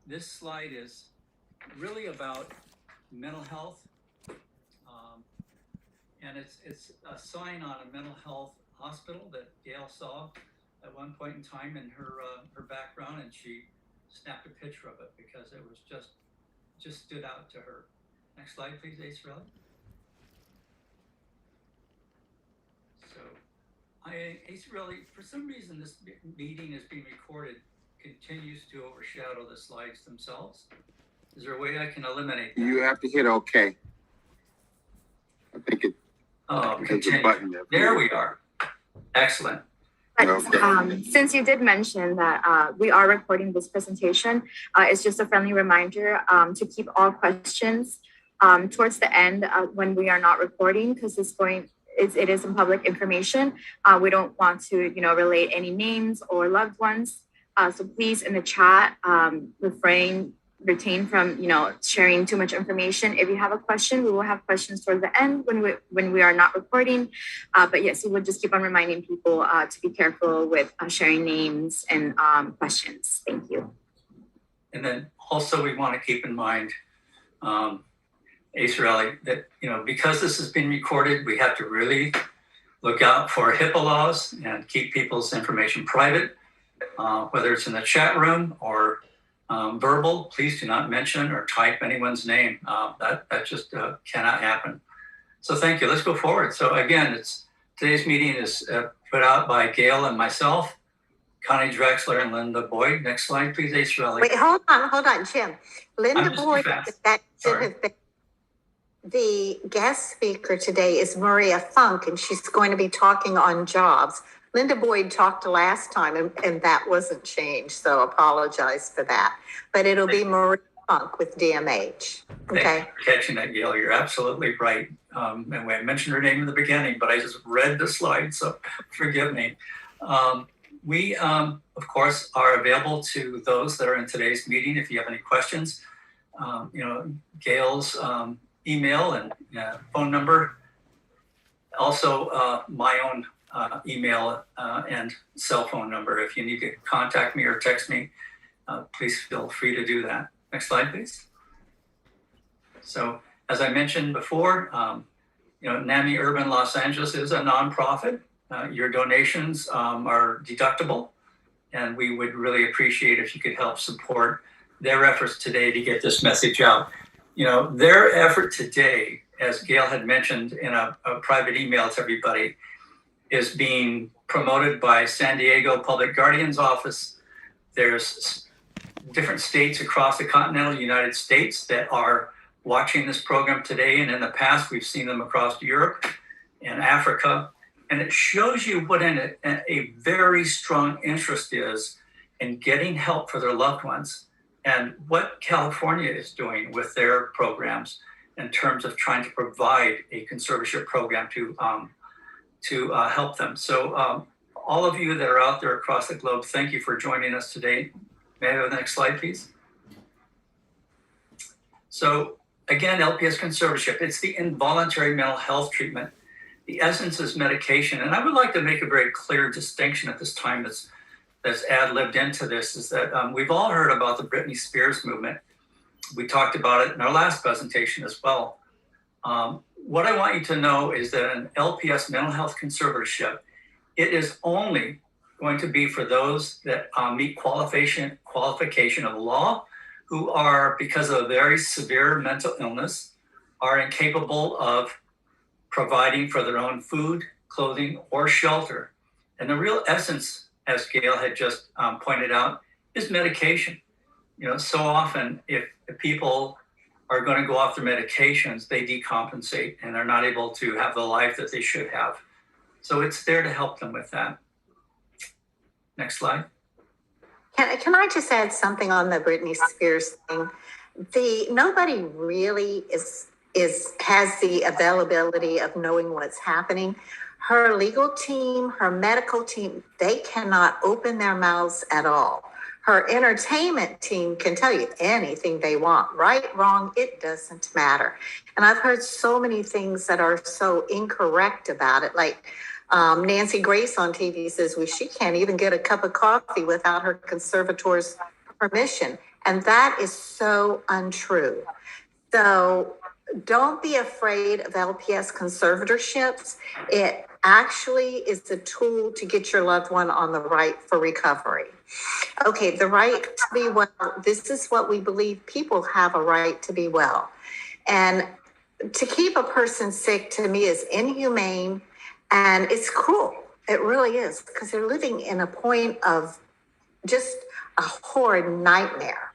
this slide is really about mental health. And it's a sign on a mental health hospital that Gail saw at one point in time in her background, and she snapped a picture of it because it was just stood out to her. Next slide, please, Ace Rally. So, Ace Rally, for some reason, this meeting is being recorded, continues to overshadow the slides themselves. Is there a way I can eliminate that? You have to hit OK. I think it. Continue. Button there we are. Excellent. But, since you did mention that we are recording this presentation, it's just a friendly reminder to keep all questions towards the end when we are not recording, because it is some public information. We don't want to, relate any names or loved ones. So please, in the chat, retain from, sharing too much information. If you have a question, we will have questions towards the end when we are not recording. But yes, we will just keep on reminding people to be careful with sharing names and questions. Thank you. And then also we want to keep in mind, Ace Rally, that, because this has been recorded, we have to really look out for HIPAA laws and keep people's information private, whether it's in the chat room or verbal. Please do not mention or type anyone's name. That just cannot happen. So thank you. Let's go forward. So again, today's meeting is put out by Gail and myself, Connie Drexler and Linda Boyd. Next slide, please, Ace Rally. Wait, hold on, Jim. Linda Boyd, that should have been. The guest speaker today is Maria Funk, and she's going to be talking on jobs. Linda Boyd talked last time, and that wasn't changed, so apologize for that. But it'll be Maria Funk with DMH. Okay. Thank you for catching that, Gail. You're absolutely right. And I mentioned her name in the beginning, but I just read the slide, so forgive me. We, of course, are available to those that are in today's meeting. If you have any questions, Gail's email and phone number. Also, my own email and cell phone number. If you need to contact me or text me, please feel free to do that. Next slide, please. So, as I mentioned before, NAMI Urban Los Angeles is a nonprofit. Your donations are deductible, and we would really appreciate if you could help support their efforts today to get this message out. Their effort today, as Gail had mentioned in a private email to everybody, is being promoted by San Diego Public Guardian's Office. There's different states across the continental United States that are watching this program today, and in the past we've seen them across Europe and Africa. And it shows you what a very strong interest is in getting help for their loved ones, and what California is doing with their programs in terms of trying to provide a conservatorship program to help them. So all of you that are out there across the globe, thank you for joining us today. May I have the next slide, please? So again, LPS Conservatorship, it's the involuntary mental health treatment. The essence is medication. And I would like to make a very clear distinction at this time that's ad-libbed into this, is that we've all heard about the Britney Spears movement. We talked about it in our last presentation as well. What I want you to know is that an LPS mental health conservatorship, it is only going to be for those that meet qualification of law, who are, because of a very severe mental illness, are incapable of providing for their own food, clothing, or shelter. And the real essence, as Gail had just pointed out, is medication. So often if people are going to go off their medications, they decompensate and they're not able to have the life that they should have. So it's there to help them with that. Next slide. Can I just add something on the Britney Spears thing? Nobody really has the availability of knowing what's happening. Her legal team, her medical team, they cannot open their mouths at all. Her entertainment team can tell you anything they want, right, wrong, it doesn't matter. And I've heard so many things that are so incorrect about it. Like Nancy Grace on TV says, well, she can't even get a cup of coffee without her conservator's permission. And that is so untrue. So don't be afraid of LPS conservatorships. It actually is a tool to get your loved one on the right for recovery. Okay, the right to be well. This is what we believe people have a right to be well. And to keep a person sick to me is inhumane and it's cruel. It really is, because they're living in a point of just a horrid nightmare.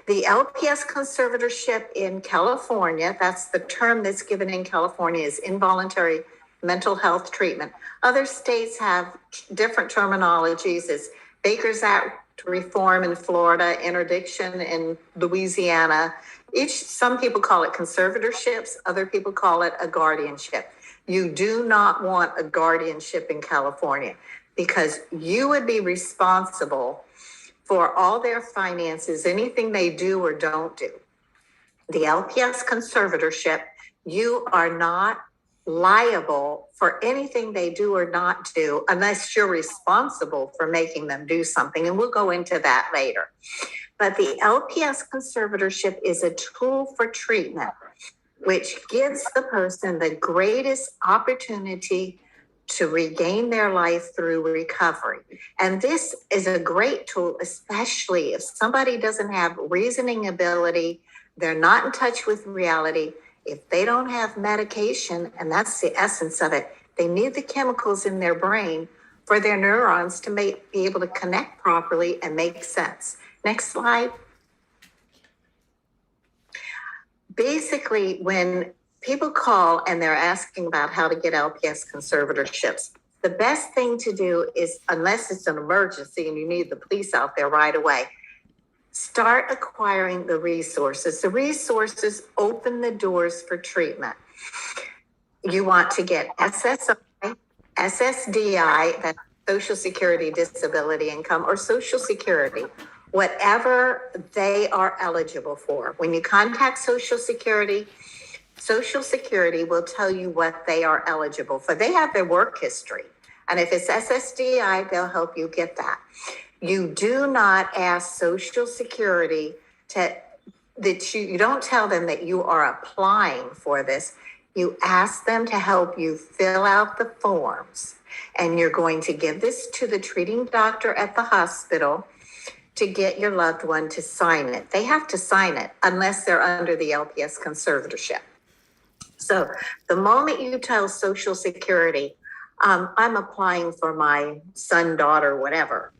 The LPS conservatorship in California, that's the term that's given in California, is involuntary mental health treatment. Other states have different terminologies. It's Baker's Act reform in Florida, interdiction in Louisiana. Some people call it conservatorships, other people call it a guardianship. You do not want a guardianship in California because you would be responsible for all their finances, anything they do or don't do. The LPS conservatorship, you are not liable for anything they do or not do unless you're responsible for making them do something. And we'll go into that later. But the LPS conservatorship is a tool for treatment, which gives the person the greatest opportunity to regain their life through recovery. And this is a great tool, especially if somebody doesn't have reasoning ability, they're not in touch with reality. If they don't have medication, and that's the essence of it, they need the chemicals in their brain for their neurons to be able to connect properly and make sense. Next slide. Basically, when people call and they're asking about how to get LPS conservatorships, the best thing to do is, unless it's an emergency and you need the police out there right away, start acquiring the resources. The resources open the doors for treatment. You want to get SSI, SSDI, that's Social Security Disability Income, or Social Security, whatever they are eligible for. When you contact Social Security will tell you what they are eligible for. They have their work history. And if it's SSDI, they'll help you get that. You do not ask Social Security you don't tell them that you are applying for this. You ask them to help you fill out the forms. And you're going to give this to the treating doctor at the hospital to get your loved one to sign it. They have to sign it unless they're under the LPS conservatorship. So the moment you tell Social Security, I'm applying for my son, daughter, whatever,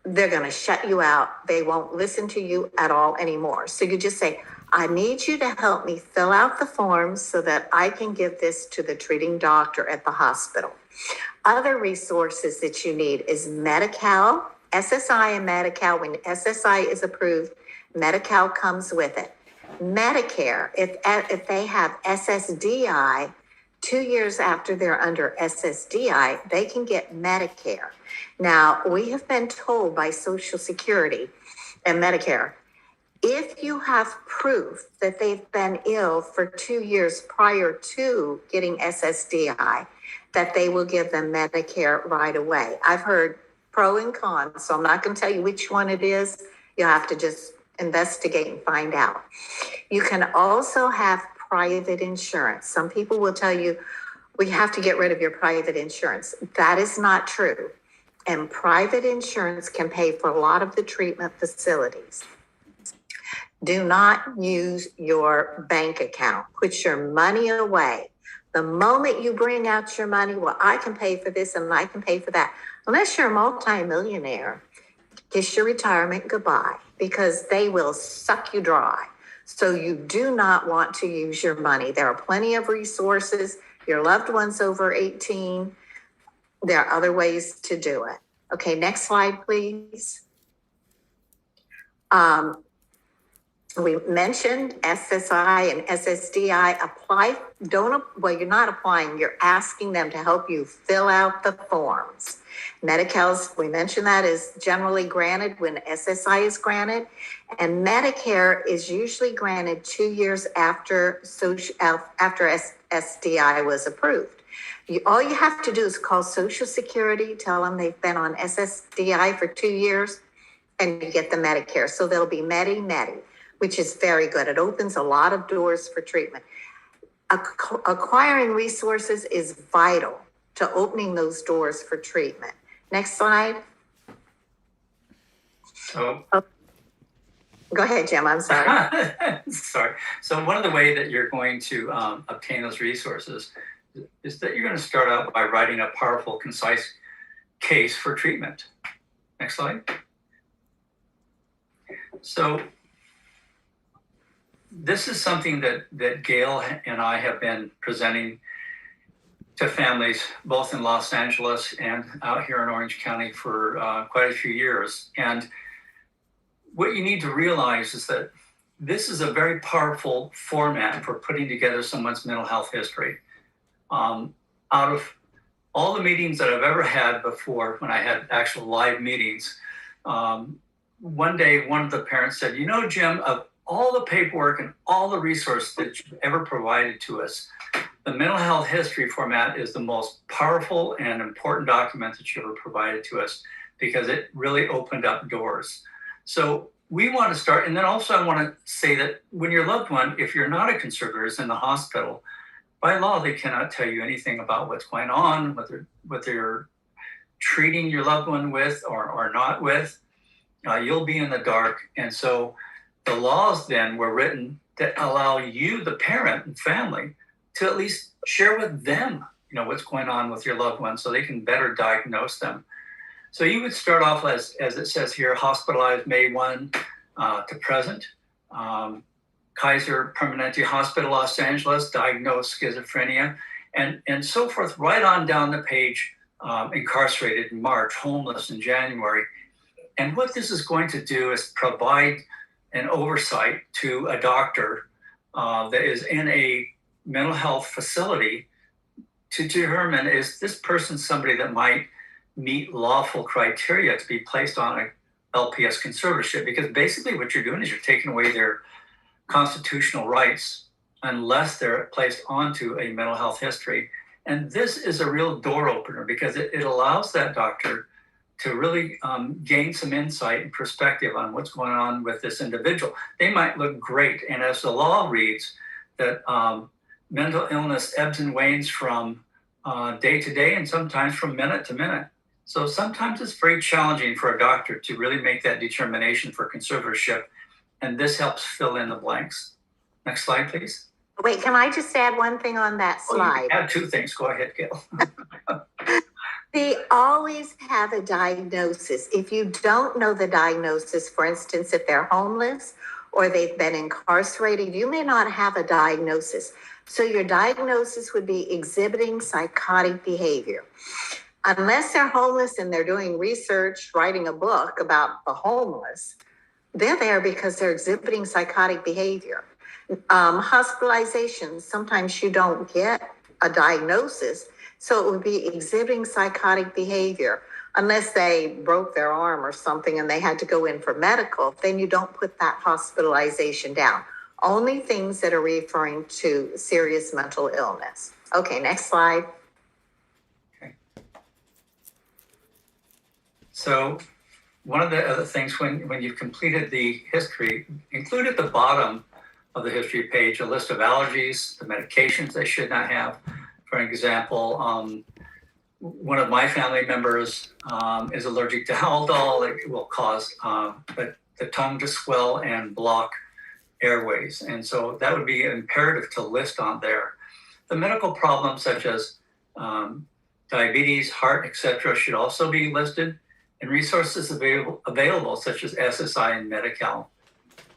they're going to shut you out. They won't listen to you at all anymore. So you just say, I need you to help me fill out the forms so that I can give this to the treating doctor at the hospital. Other resources that you need is Medi-Cal, SSI and Medi-Cal. When SSI is approved, Medi-Cal comes with it. Medicare, if they have SSDI, 2 years after they're under SSDI, they can get Medicare. Now, we have been told by Social Security and Medicare, if you have proof that they've been ill for 2 years prior to getting SSDI, that they will give them Medicare right away. I've heard pro and con, so I'm not going to tell you which one it is. You'll have to just investigate and find out. You can also have private insurance. Some people will tell you, we have to get rid of your private insurance. That is not true. And private insurance can pay for a lot of the treatment facilities. Do not use your bank account. Put your money away. The moment you bring out your money, well, I can pay for this and I can pay for that. Unless you're a multimillionaire, kiss your retirement goodbye, because they will suck you dry. So you do not want to use your money. There are plenty of resources. Your loved one's over 18. There are other ways to do it. Okay, next slide, please. We mentioned SSI and SSDI. You're not applying, you're asking them to help you fill out the forms. Medi-Cal's, we mentioned that, is generally granted when SSI is granted, and Medicare is usually granted 2 years after SSDI was approved. All you have to do is call Social Security, tell them they've been on SSDI for 2 years. and you get the Medicare. So there'll be Medi, which is very good. It opens a lot of doors for treatment. Acquiring resources is vital to opening those doors for treatment. Next slide. So, Go ahead, Jim. I'm sorry. sorry. So one of the ways that you're going to obtain those resources is that you're going to start out by writing a powerful, concise case for treatment. Next slide. So this is something that Gail and I have been presenting to families both in Los Angeles and out here in Orange County for quite a few years. And what you need to realize is that this is a very powerful format for putting together someone's mental health history. Out of all the meetings that I've ever had before, when I had actual live meetings, one day one of the parents said, you know, Jim, of all the paperwork and all the resources that you've ever provided to us, the mental health history format is the most powerful and important document that you ever provided to us because it really opened up doors. So we want to start, and then also I want to say that when your loved one, if you're not a conservator, is in the hospital, by law, they cannot tell you anything about what's going on, what they're treating your loved one with or not with. You'll be in the dark. And so the laws then were written that allow you, the parent and family, to at least share with them, you know, what's going on with your loved one so they can better diagnose them. So you would start off as it says here, hospitalized May 1 to present. Kaiser Permanente Hospital, Los Angeles, diagnosed schizophrenia, and so forth, right on down the page, incarcerated in March, homeless in January. And what this is going to do is provide an oversight to a doctor that is in a mental health facility to determine, is this person somebody that might meet lawful criteria to be placed on a LPS conservatorship? Because basically what you're doing is you're taking away their constitutional rights unless they're placed onto a mental health history. And this is a real door opener because it allows that doctor to really gain some insight and perspective on what's going on with this individual. They might look great. And as the law reads, that mental illness ebbs and wanes from day to day and sometimes from minute to minute. So sometimes it's very challenging for a doctor to really make that determination for conservatorship. And this helps fill in the blanks. Next slide, please. Wait, can I just add one thing on that slide? Add two things. Go ahead, Gail. They always have a diagnosis. If you don't know the diagnosis, for instance, if they're homeless or they've been incarcerated, you may not have a diagnosis. So your diagnosis would be exhibiting psychotic behavior. Unless they're homeless and they're doing research, writing a book about the homeless, they're there because they're exhibiting psychotic behavior. Hospitalizations, sometimes you don't get a diagnosis, so it would be exhibiting psychotic behavior. Unless they broke their arm or something and they had to go in for medical, then you don't put that hospitalization down. Only things that are referring to serious mental illness. Okay, next slide. Okay. So one of the other things when you've completed the history, include at the bottom of the history page a list of allergies, the medications they should not have. For example, one of my family members is allergic to Haldol. It will cause the tongue to swell and block airways. And so that would be imperative to list on there. The medical problems such as diabetes, heart, etc. should also be listed, and resources available such as SSI and Medi-Cal.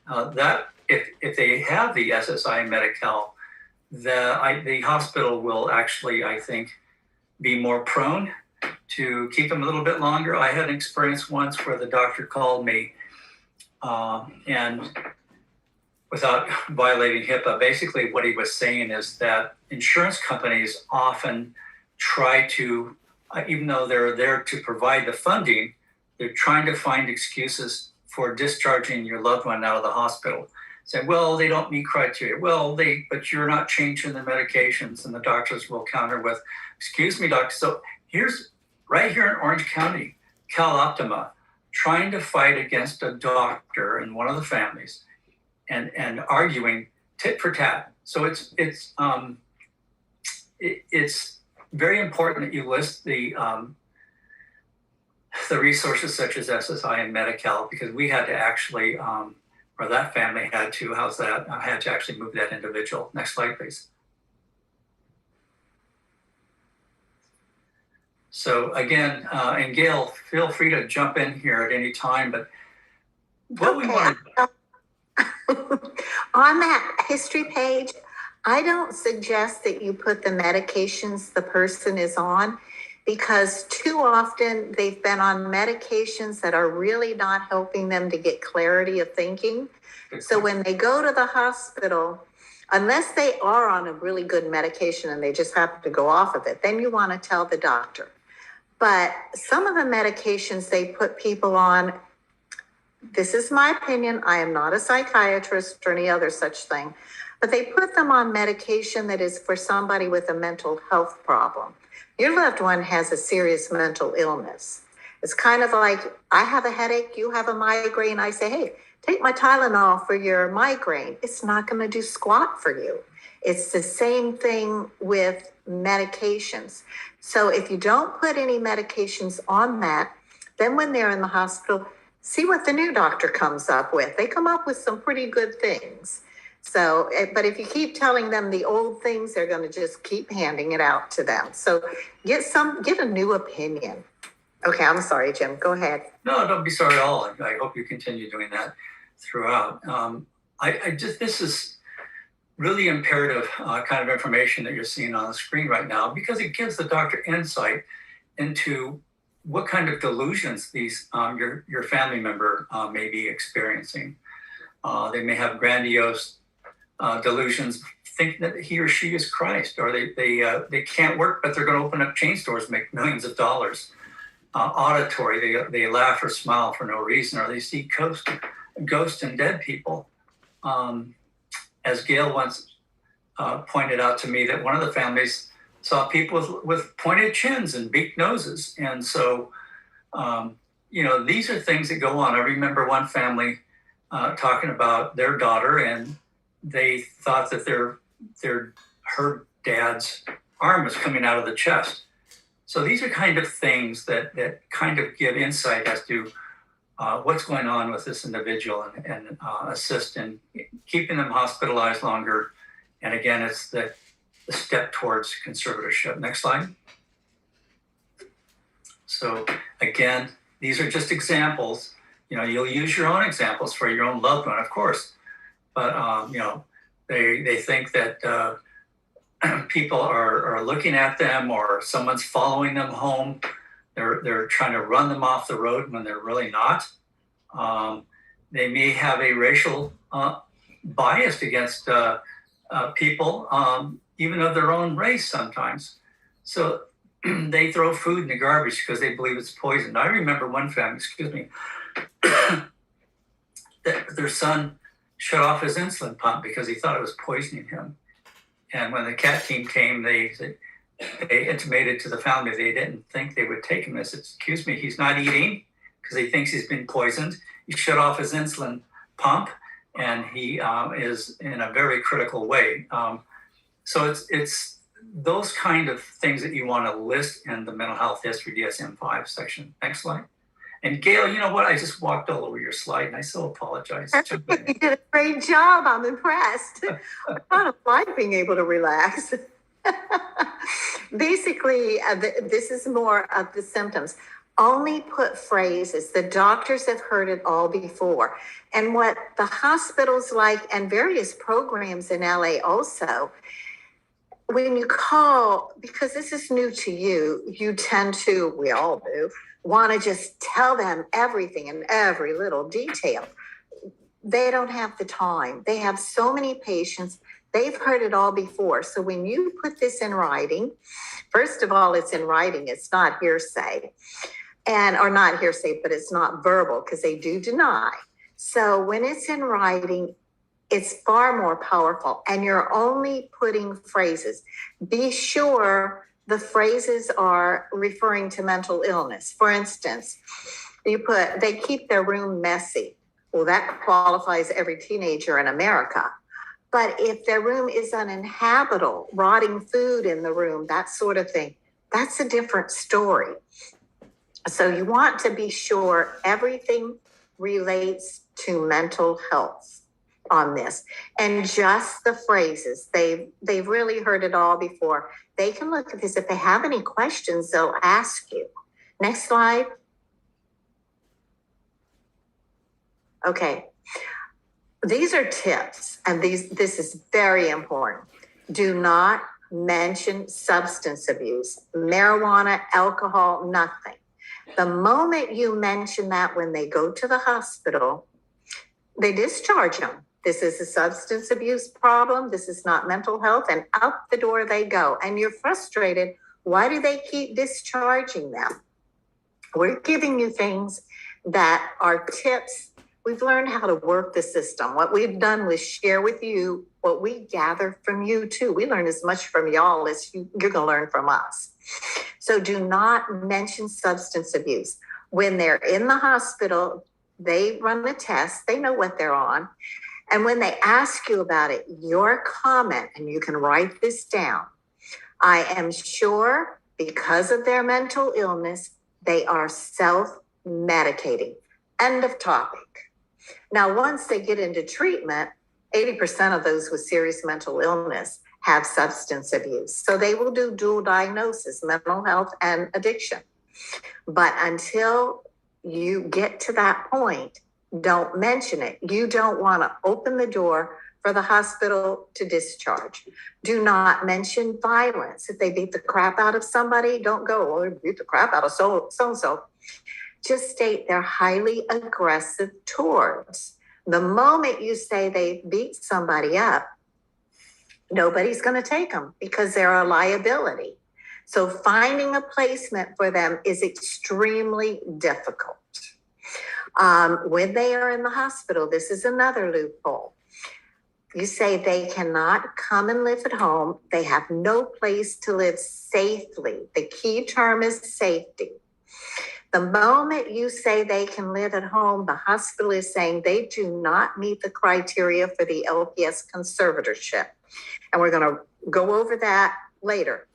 That if they have the SSI and Medi-Cal, the hospital will actually, I think, be more prone to keep them a little bit longer. I had an experience once where the doctor called me and without violating HIPAA, basically what he was saying is that insurance companies often try to, even though they're there to provide the funding, they're trying to find excuses for discharging your loved one out of the hospital. Say, well, they don't meet criteria. Well, but you're not changing the medications, and the doctors will counter with, excuse me, doctor. So here's right here in Orange County, Cal Optima trying to fight against a doctor in one of the families and arguing tit for tat. So it's very important that you list the resources such as SSI and Medi-Cal, because we had to actually, or that family had to, had to actually move that individual. Next slide, please. So again, and Gail, feel free to jump in here at any time, but what we want to... On that history page, I don't suggest that you put the medications the person is on, because too often they've been on medications that are really not helping them to get clarity of thinking. So when they go to the hospital, unless they are on a really good medication and they just happen to go off of it, then you want to tell the doctor. But some of the medications they put people on, this is my opinion, I am not a psychiatrist or any other such thing, but they put them on medication that is for somebody with a mental health problem. Your loved one has a serious mental illness. It's kind of like, I have a headache, you have a migraine, I say, hey, take my Tylenol for your migraine. It's not going to do squat for you. It's the same thing with medications. So if you don't put any medications on that, then when they're in the hospital, see what the new doctor comes up with. They come up with some pretty good things. So, but if you keep telling them the old things, they're going to just keep handing it out to them. So get a new opinion. Okay, I'm sorry, Jim. Go ahead. No, don't be sorry at all. I hope you continue doing that throughout. This is really imperative kind of information that you're seeing on the screen right now, because it gives the doctor insight into what kind of delusions these your family member may be experiencing. They may have grandiose delusions, thinking that he or she is Christ, or they can't work, but they're going to open up chain stores and make millions of dollars. Auditory, they laugh or smile for no reason, or they see ghosts and dead people. As Gail once pointed out to me, that one of the families saw people with pointed chins and beaked noses. And so, these are things that go on. I remember one family talking about their daughter, and they thought that her dad's arm was coming out of the chest. So these are kind of things that kind of give insight as to what's going on with this individual and assist in keeping them hospitalized longer. And again, it's the step towards conservatorship. Next slide. So again, these are just examples. You'll use your own examples for your own loved one, of course. But, they think that people are looking at them, or someone's following them home. They're trying to run them off the road when they're really not. They may have a racial bias against people, even of their own race sometimes. So they throw food in the garbage because they believe it's poisoned. I remember one family, that their son shut off his insulin pump because he thought it was poisoning him. And when the CAT team came, they intimated to the family they didn't think they would take him. They said, excuse me, he's not eating because he thinks he's been poisoned. He shut off his insulin pump, and he is in a very critical way. So it's those kind of things that you want to list in the mental health history DSM-5 section. Next slide. And Gail, you know what? I just walked all over your slide, and I so apologize. You did a great job. I'm impressed. I kind of like being able to relax. Basically, this is more of the symptoms. Only put phrases. The doctors have heard it all before. And what the hospitals like, and various programs in LA also, when you call, because this is new to you, you tend to, we all do, want to just tell them everything in every little detail. They don't have the time. They have so many patients. They've heard it all before. So when you put this in writing, first of all, it's in writing. It's not hearsay. Or not hearsay, but it's not verbal, because they do deny. So when it's in writing, it's far more powerful. And you're only putting phrases. Be sure the phrases are referring to mental illness. For instance, They keep their room messy. Well, that qualifies every teenager in America. But if their room is uninhabitable, rotting food in the room, that sort of thing, that's a different story. So you want to be sure everything relates to mental health on this. And just the phrases, they've really heard it all before. They can look at this. If they have any questions, they'll ask you. Next slide. Okay. These are tips, and this is very important. Do not mention substance abuse, marijuana, alcohol, nothing. The moment you mention that when they go to the hospital, they discharge them. This is a substance abuse problem. This is not mental health. And out the door they go. And you're frustrated. Why do they keep discharging them? We're giving you things that are tips. We've learned how to work the system. What we've done was share with you what we gather from you too. We learn as much from y'all as you're going to learn from us. So do not mention substance abuse. When they're in the hospital, they run a test. They know what they're on. And when they ask you about it, your comment, and you can write this down, I am sure because of their mental illness, they are self-medicating. End of topic. Now, once they get into treatment, 80% of those with serious mental illness have substance abuse. So they will do dual diagnosis, mental health and addiction. But until you get to that point, don't mention it. You don't want to open the door for the hospital to discharge. Do not mention violence. If they beat the crap out of somebody, don't go, well, they beat the crap out of so-and-so. Just state they're highly aggressive towards. The moment you say they beat somebody up, nobody's going to take them because they're a liability. So finding a placement for them is extremely difficult. When they are in the hospital, this is another loophole. You say they cannot come and live at home. They have no place to live safely. The key term is safety. The moment you say they can live at home, the hospital is saying they do not meet the criteria for the LPS Conservatorship. And we're going to go over that later.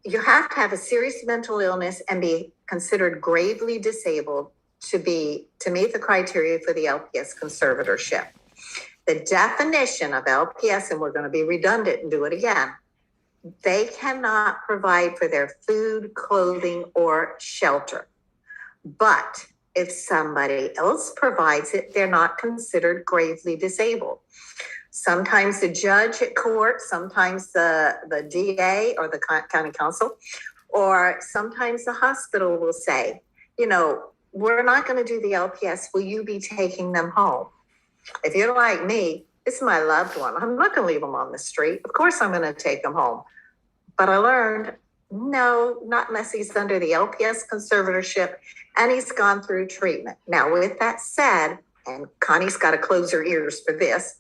You have to have a serious mental illness and be considered gravely disabled to meet the criteria for the LPS Conservatorship. The definition of LPS, and we're going to be redundant and do it again, they cannot provide for their food, clothing, or shelter. But if somebody else provides it, they're not considered gravely disabled. Sometimes the judge at court, sometimes the DA or the county council, or sometimes the hospital will say, we're not going to do the LPS. Will you be taking them home? If you're like me, this is my loved one. I'm not going to leave them on the street. Of course, I'm going to take them home. But I learned, no, not unless he's under the LPS conservatorship and he's gone through treatment. Now, with that said, and Connie's got to close her ears for this,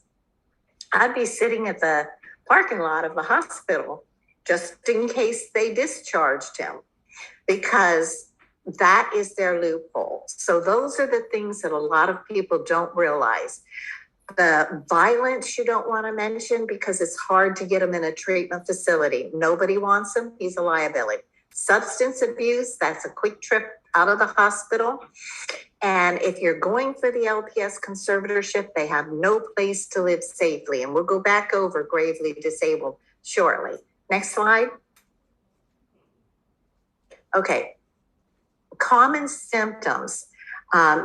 I'd be sitting at the parking lot of the hospital just in case they discharged him, because that is their loophole. So those are the things that a lot of people don't realize. The violence you don't want to mention because it's hard to get him in a treatment facility. Nobody wants him. He's a liability. Substance abuse, that's a quick trip out of the hospital. And if you're going for the LPS conservatorship, they have no place to live safely. And we'll go back over gravely disabled shortly. Next slide. Okay. Common symptoms.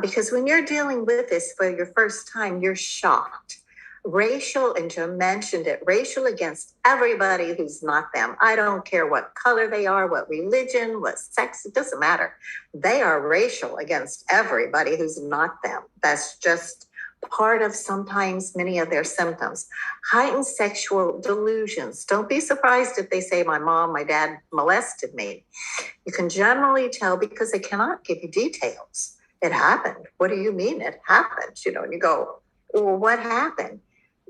Because when you're dealing with this for your first time, you're shocked. Racial, and Jim mentioned it, racial against everybody who's not them. I don't care what color they are, what religion, what sex, it doesn't matter. They are racial against everybody who's not them. That's just part of sometimes many of their symptoms. Heightened sexual delusions. Don't be surprised if they say my mom, my dad molested me. You can generally tell because they cannot give you details. It happened. What do you mean it happened? And you go, well, what happened?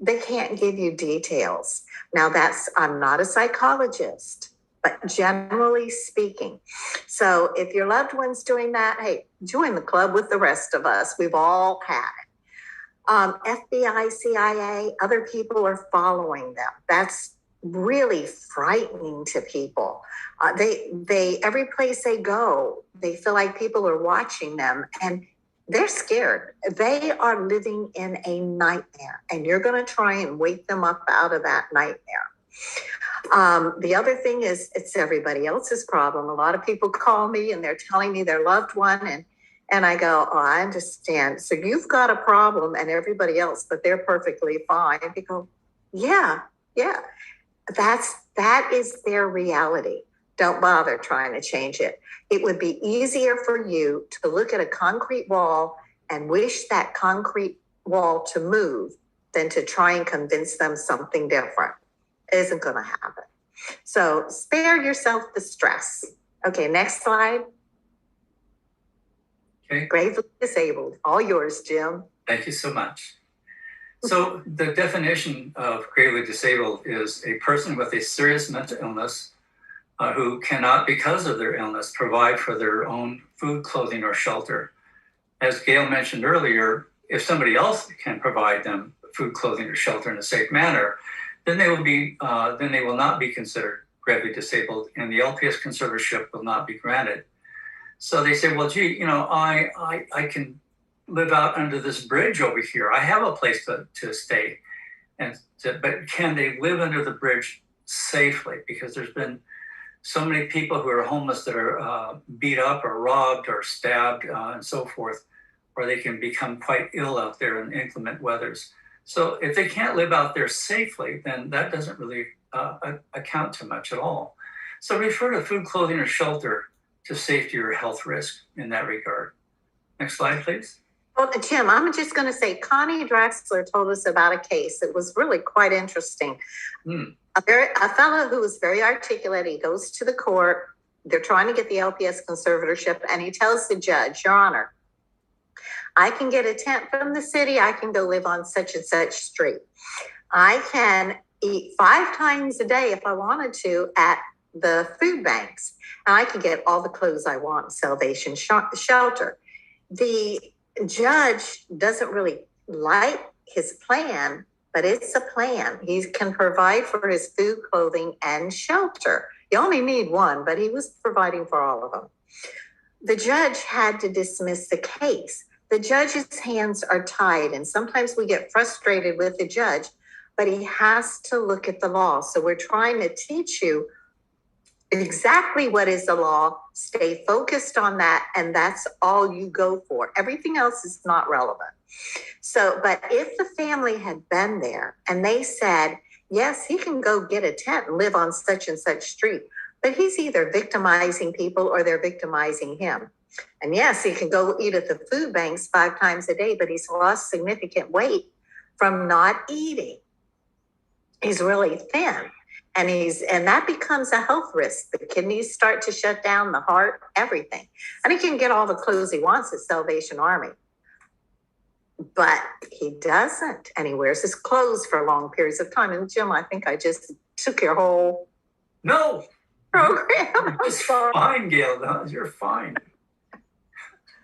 They can't give you details. Now I'm not a psychologist, but generally speaking. So if your loved one's doing that, hey, join the club with the rest of us. We've all had it. FBI, CIA, other people are following them. That's really frightening to people. They every place they go, they feel like people are watching them, and they're scared. They are living in a nightmare, and you're going to try and wake them up out of that nightmare. The other thing is, it's everybody else's problem. A lot of people call me and they're telling me their loved one, and I go, oh, I understand. So you've got a problem and everybody else, but they're perfectly fine. They go, yeah. That is their reality. Don't bother trying to change it. It would be easier for you to look at a concrete wall and wish that concrete wall to move than to try and convince them something different. It isn't going to happen. So spare yourself the stress. Okay, next slide. Okay. Gravely disabled. All yours, Jim. Thank you so much. So the definition of gravely disabled is a person with a serious mental illness who cannot, because of their illness, provide for their own food, clothing, or shelter. As Gail mentioned earlier, if somebody else can provide them food, clothing, or shelter in a safe manner, then they will not be considered gravely disabled, and the LPS conservatorship will not be granted. So they say, well, gee, I can live out under this bridge over here. I have a place to stay, but can they live under the bridge safely? Because there's been so many people who are homeless that are beat up or robbed or stabbed and so forth, or they can become quite ill out there in inclement weathers. So if they can't live out there safely, then that doesn't really account to much at all. So refer to food, clothing, or shelter to safety or health risk in that regard. Next slide, please. Well, Jim, I'm just going to say Connie Draxler told us about a case. It was really quite interesting. A fellow who was very articulate, he goes to the court. They're trying to get the LPS conservatorship, and he tells the judge, Your Honor, I can get a tent from the city. I can go live on such and such street. I can eat 5 times a day if I wanted to at the food banks. And I can get all the clothes I want, Salvation Shelter. The judge doesn't really like his plan, but it's a plan. He can provide for his food, clothing, and shelter. You only need one, but he was providing for all of them. The judge had to dismiss the case. The judge's hands are tied, and sometimes we get frustrated with the judge, but he has to look at the law. So we're trying to teach you exactly what is the law, stay focused on that, and that's all you go for. Everything else is not relevant. So, but if the family had been there and they said, yes, he can go get a tent and live on such and such street, but he's either victimizing people or they're victimizing him. And yes, he can go eat at the food banks 5 times a day, but he's lost significant weight from not eating. He's really thin. And that becomes a health risk. The kidneys start to shut down, the heart, everything. And he can get all the clothes he wants at Salvation Army. But he doesn't. And he wears his clothes for long periods of time. And Jim, I think I just took your whole program. It's fine, Gail. No, you're fine.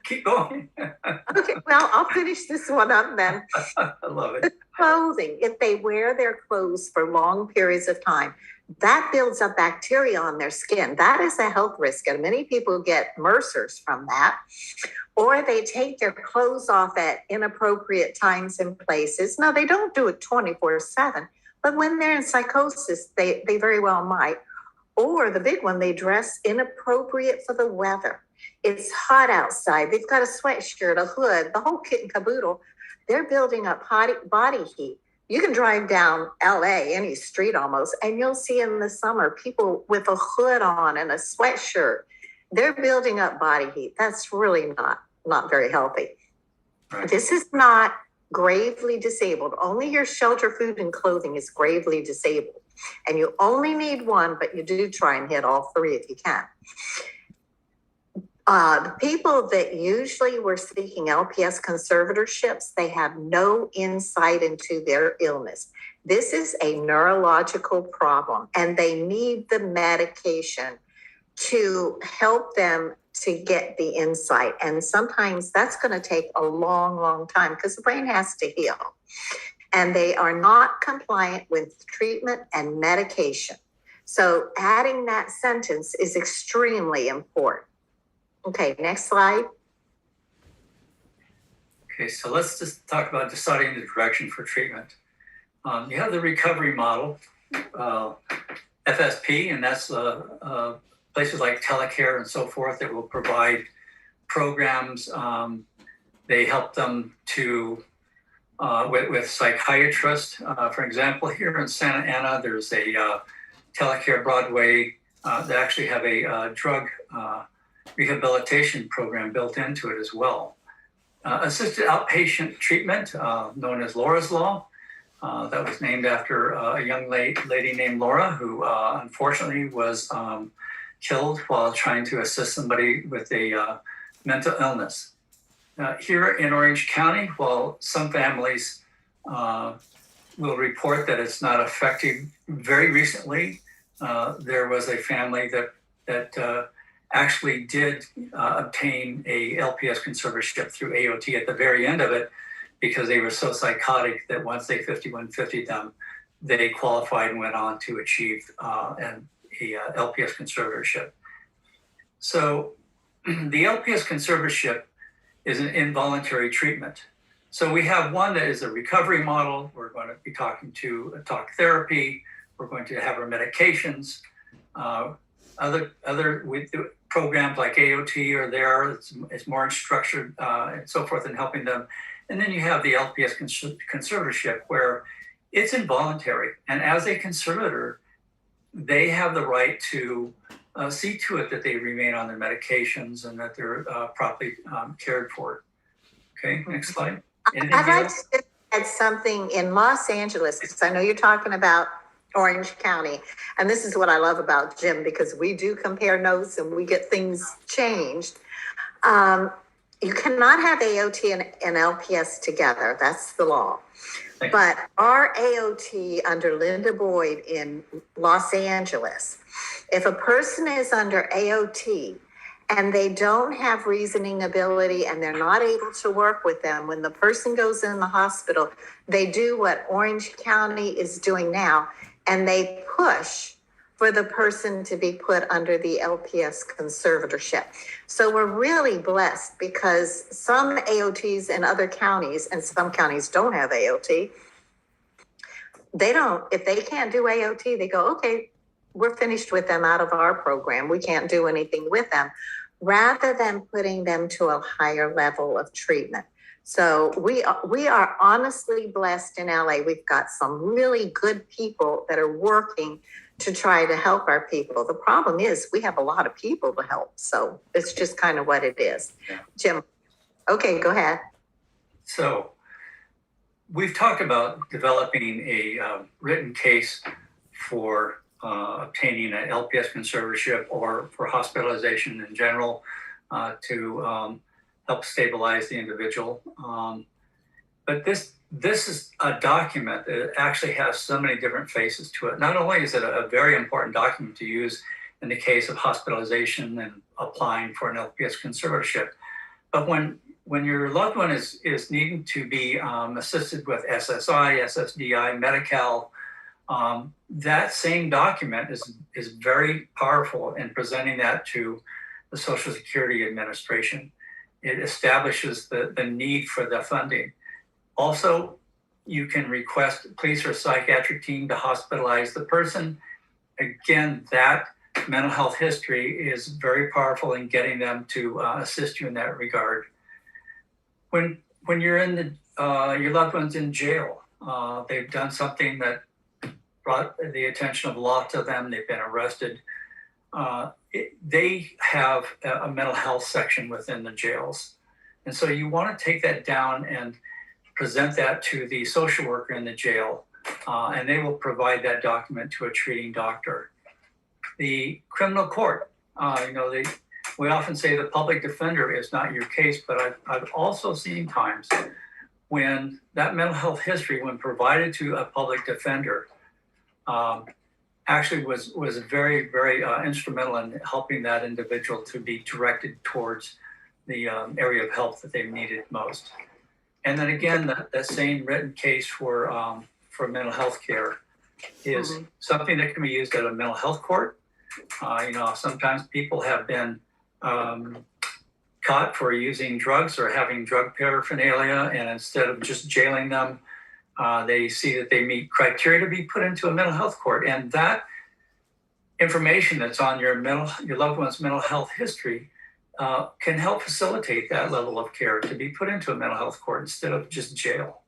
Keep going. Okay, well, I'll finish this one up then. I love it. Clothing, if they wear their clothes for long periods of time, that builds up bacteria on their skin. That is a health risk, and many people get MRSAs from that. Or they take their clothes off at inappropriate times and places. Now, they don't do it 24/7, but when they're in psychosis, they very well might. Or the big one, they dress inappropriate for the weather. It's hot outside. They've got a sweatshirt, a hood, the whole kit and caboodle. They're building up body heat. You can drive down LA, any street almost, and you'll see in the summer people with a hood on and a sweatshirt. They're building up body heat. That's really not very healthy. Right. This is not gravely disabled. Only your shelter, food, and clothing is gravely disabled. And you only need one, but you do try and hit all 3 if you can. The people that usually were seeking LPS conservatorships, they have no insight into their illness. This is a neurological problem, and they need the medication to help them to get the insight. And sometimes that's going to take a long, long time because the brain has to heal. And they are not compliant with treatment and medication. So adding that sentence is extremely important. Okay, next slide. Okay, so let's just talk about deciding the direction for treatment. You have the recovery model, FSP, and that's places like telecare and so forth that will provide programs. They help them to with psychiatrists. For example, here in Santa Ana, there's a telecare Broadway that actually have a drug rehabilitation program built into it as well. Assisted outpatient treatment, known as Laura's Law, that was named after a young lady named Laura, who unfortunately was killed while trying to assist somebody with a mental illness. Here in Orange County, while some families will report that it's not effective, very recently there was a family that actually did obtain a LPS conservatorship through AOT at the very end of it, because they were so psychotic that once they 5150'd them, they qualified and went on to achieve a LPS conservatorship. So the LPS conservatorship is an involuntary treatment. So we have one that is a recovery model. We're going to be talking to talk therapy. We're going to have our medications. Other with programs like AOT are there. It's more structured and so forth in helping them. And then you have the LPS conservatorship, where it's involuntary. And as a conservator, they have the right to see to it that they remain on their medications and that they're properly cared for. Okay, next slide. Anything I'd like else? to add something in Los Angeles, because I know you're talking about Orange County. And this is what I love about Jim, because we do compare notes and we get things changed. You cannot have AOT and LPS together. That's the law. But our AOT under Linda Boyd in Los Angeles, if a person is under AOT and they don't have reasoning ability and they're not able to work with them, when the person goes in the hospital, they do what Orange County is doing now, and they push for the person to be put under the LPS conservatorship. So we're really blessed, because some AOTs in other counties, and some counties don't have AOT, if they can't do AOT, they go, okay, we're finished with them out of our program. We can't do anything with them, rather than putting them to a higher level of treatment. So we are honestly blessed in LA. We've got some really good people that are working to try to help our people. The problem is we have a lot of people to help. So it's just kind of what it is. Yeah. Jim, okay, go ahead. So we've talked about developing a written case for obtaining an LPS conservatorship or for hospitalization in general to help stabilize the individual. But this is a document that actually has so many different faces to it. Not only is it a very important document to use in the case of hospitalization and applying for an LPS conservatorship, but when your loved one is needing to be assisted with SSI, SSDI, Medi-Cal, that same document is very powerful in presenting that to the Social Security Administration. It establishes the need for the funding. Also, you can request police or psychiatric team to hospitalize the person. Again, that mental health history is very powerful in getting them to assist you in that regard. When you're in your loved one's in jail, they've done something that brought the attention of law to them, they've been arrested, they have a mental health section within the jails. And so you want to take that down and present that to the social worker in the jail, and they will provide that document to a treating doctor. The criminal court, we often say the public defender is not your case, but I've also seen times when that mental health history, when provided to a public defender, actually was very, very instrumental in helping that individual to be directed towards the area of help that they needed most. And then again, that same written case for mental health care is something that can be used at a mental health court. Sometimes people have been caught for using drugs or having drug paraphernalia, and instead of just jailing them, they see that they meet criteria to be put into a mental health court. And that information that's on your loved one's mental health history can help facilitate that level of care to be put into a mental health court instead of just jail.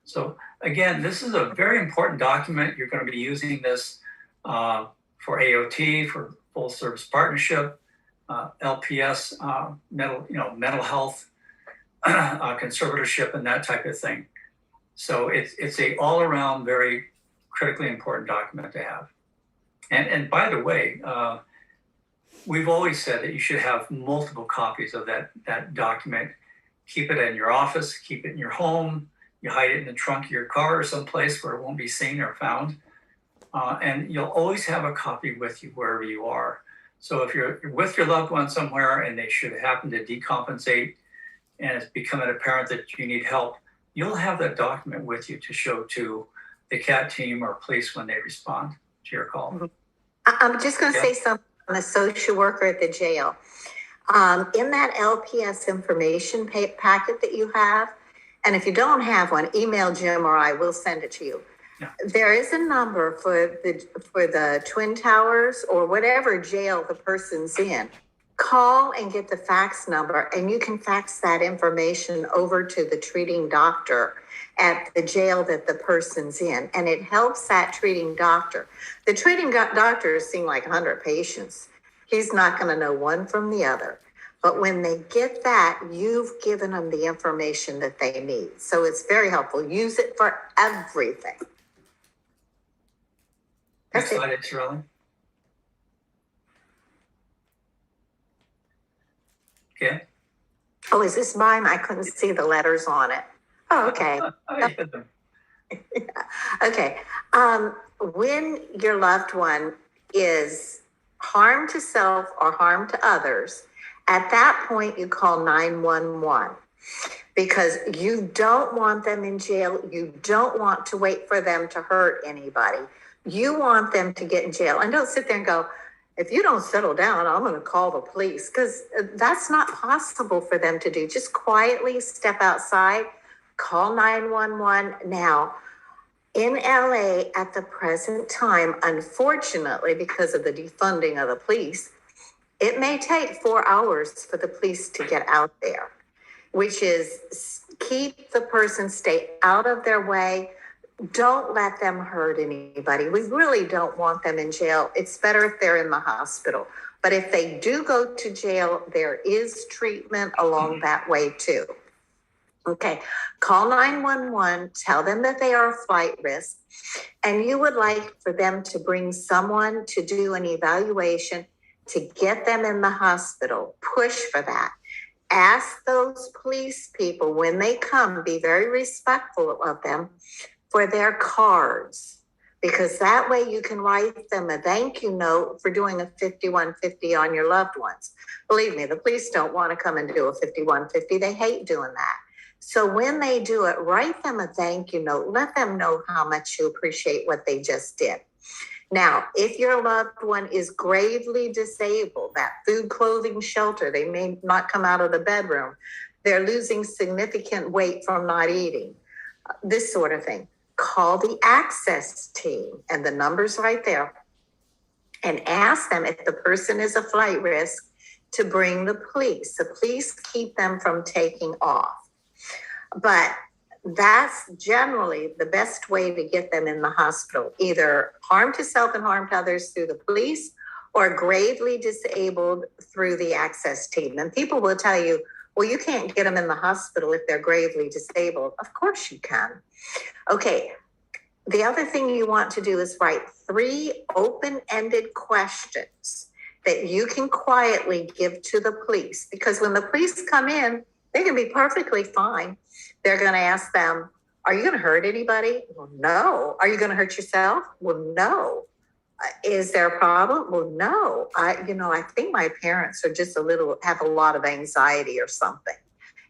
So again, this is a very important document. You're going to be using this for AOT, for full service partnership, LPS, mental health, conservatorship, and that type of thing. So it's a all around very critically important document to have. And by the way, we've always said that you should have multiple copies of that document. Keep it in your office, keep it in your home. You hide it in the trunk of your car or someplace where it won't be seen or found. And you'll always have a copy with you wherever you are. So if you're with your loved one somewhere and they should happen to decompensate and it's becoming apparent that you need help, you'll have that document with you to show to the CAT team or police when they respond to your call. I'm just going to say something on the social worker at the jail. In that LPS information packet that you have, and if you don't have one, email Jim or I will send it to you. Yeah. There is a number for the Twin Towers or whatever jail the person's in. Call and get the fax number, and you can fax that information over to the treating doctor at the jail that the person's in, and it helps that treating doctor. The treating doctor has seen like 100 patients. He's not going to know one from the other. But when they get that, you've given them the information that they need. So it's very helpful. Use it for everything. Next slide, Shirley. Okay. Oh, is this mine? I couldn't see the letters on it. Oh, okay. Okay. When your loved one is harm to self or harm to others, at that point you call 911 because you don't want them in jail. You don't want to wait for them to hurt anybody. You want them to get in jail. And don't sit there and go, if you don't settle down, I'm going to call the police, because that's not possible for them to do. Just quietly step outside, call 911. Now, in LA at the present time, unfortunately, because of the defunding of the police, it may take 4 hours for the police to get out there, which is keep the person, stay out of their way. Don't let them hurt anybody. We really don't want them in jail. It's better if they're in the hospital. But if they do go to jail, there is treatment along that way too. Okay, call 911, tell them that they are a flight risk, and you would like for them to bring someone to do an evaluation to get them in the hospital. Push for that. Ask those police people when they come, be very respectful of them, for their cards, because that way you can write them a thank you note for doing a 5150 on your loved ones. Believe me, the police don't want to come and do a 5150. They hate doing that. So when they do it, write them a thank you note. Let them know how much you appreciate what they just did. Now, if your loved one is gravely disabled, that food, clothing, shelter, they may not come out of the bedroom. They're losing significant weight from not eating, this sort of thing. Call the access team, and the number's right there, and ask them if the person is a flight risk to bring the police. The police keep them from taking off. But that's generally the best way to get them in the hospital, either harm to self and harm to others through the police or gravely disabled through the access team. And people will tell you, well, you can't get them in the hospital if they're gravely disabled. Of course you can. Okay, the other thing you want to do is write 3 open-ended questions that you can quietly give to the police, because when the police come in, they can be perfectly fine. They're going to ask them, are you going to hurt anybody? Well, no. Are you going to hurt yourself? Well, no. Is there a problem? Well, no. I think my parents are just have a lot of anxiety or something,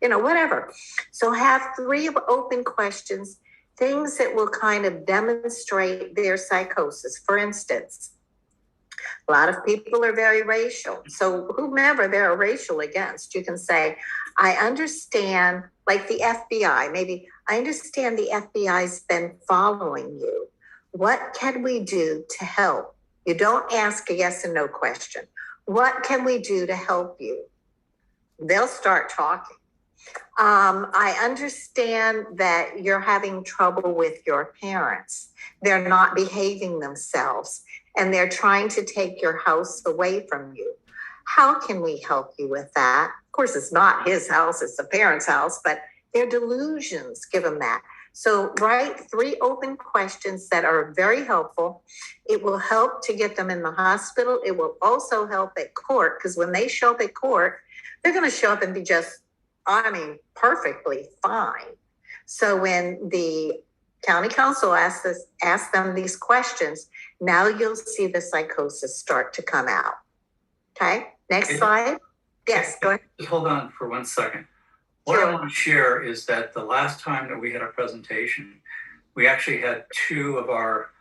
whatever. So have 3 open questions, things that will kind of demonstrate their psychosis. For instance, a lot of people are very racial. So whomever they're racial against, you can say, I understand, like the FBI, maybe, I understand the FBI's been following you. What can we do to help? You don't ask a yes and no question. What can we do to help you? They'll start talking. I understand that you're having trouble with your parents. They're not behaving themselves, and they're trying to take your house away from you. How can we help you with that? Of course, it's not his house, it's the parents' house, but their delusions give them that. So write 3 open questions that are very helpful. It will help to get them in the hospital. It will also help at court, because when they show up at court, they're going to show up and be just, perfectly fine. So when the county council asks them these questions, now you'll see the psychosis start to come out. Okay, next slide. Yes, go ahead. Just hold on for 1 second. What I want to share is that the last time that we had a presentation, we actually had 2 of our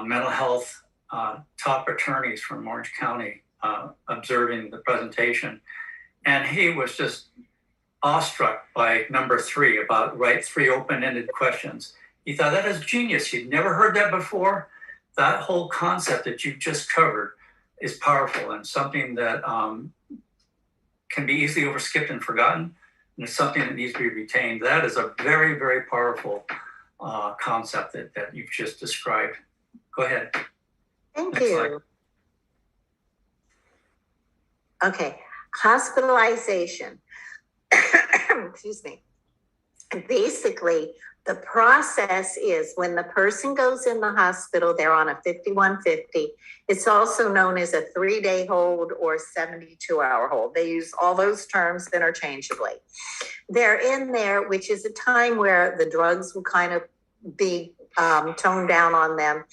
mental health top attorneys from Orange County observing the presentation. And he was just awestruck by number 3, about write 3 open-ended questions. He thought, that is genius. He'd never heard that before. That whole concept that you just covered is powerful and something that can be easily overskipped and forgotten. And it's something that needs to be retained. That is a very, very powerful concept that you've just described. Go ahead. Thank Next you. slide. Okay, hospitalization. Excuse me. Basically, the process is when the person goes in the hospital, they're on a 5150. It's also known as a 3-day hold or 72-hour hold. They use all those terms interchangeably. They're in there, which is a time where the drugs will kind of be toned down on them.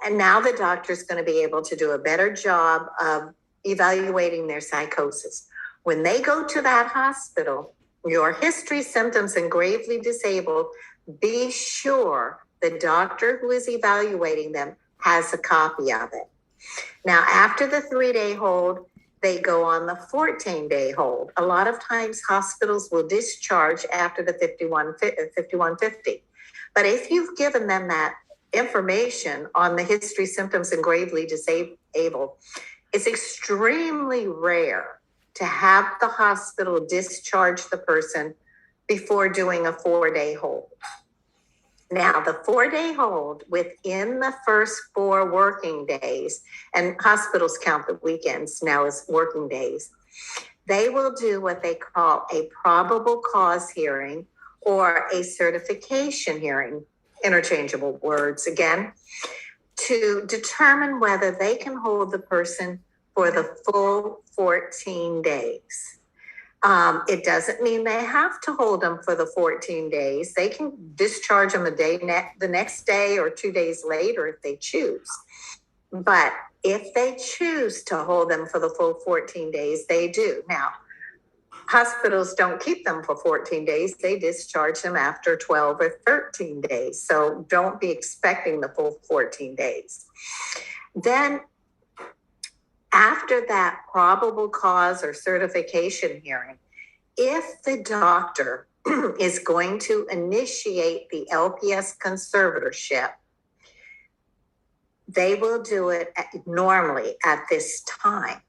And now the doctor's going to be able to do a better job of evaluating their psychosis. When they go to that hospital, your history, symptoms, and gravely disabled, be sure the doctor who is evaluating them has a copy of it. Now, after the 3-day hold, they go on the 14-day hold. A lot of times hospitals will discharge after the 5150. But if you've given them that information on the history, symptoms, and gravely disabled, it's extremely rare to have the hospital discharge the person before doing a 4-day hold. Now, the 4-day hold within the first 4 working days, and hospitals count the weekends now as working days, they will do what they call a probable cause hearing or a certification hearing, interchangeable words again, to determine whether they can hold the person for the full 14 days. It doesn't mean they have to hold them for the 14 days. They can discharge them the next day or 2 days later if they choose. But if they choose to hold them for the full 14 days, they do. Now, hospitals don't keep them for 14 days. They discharge them after 12 or 13 days. So don't be expecting the full 14 days. Then after that probable cause or certification hearing, if the doctor is going to initiate the LPS conservatorship, they will do it normally at this time.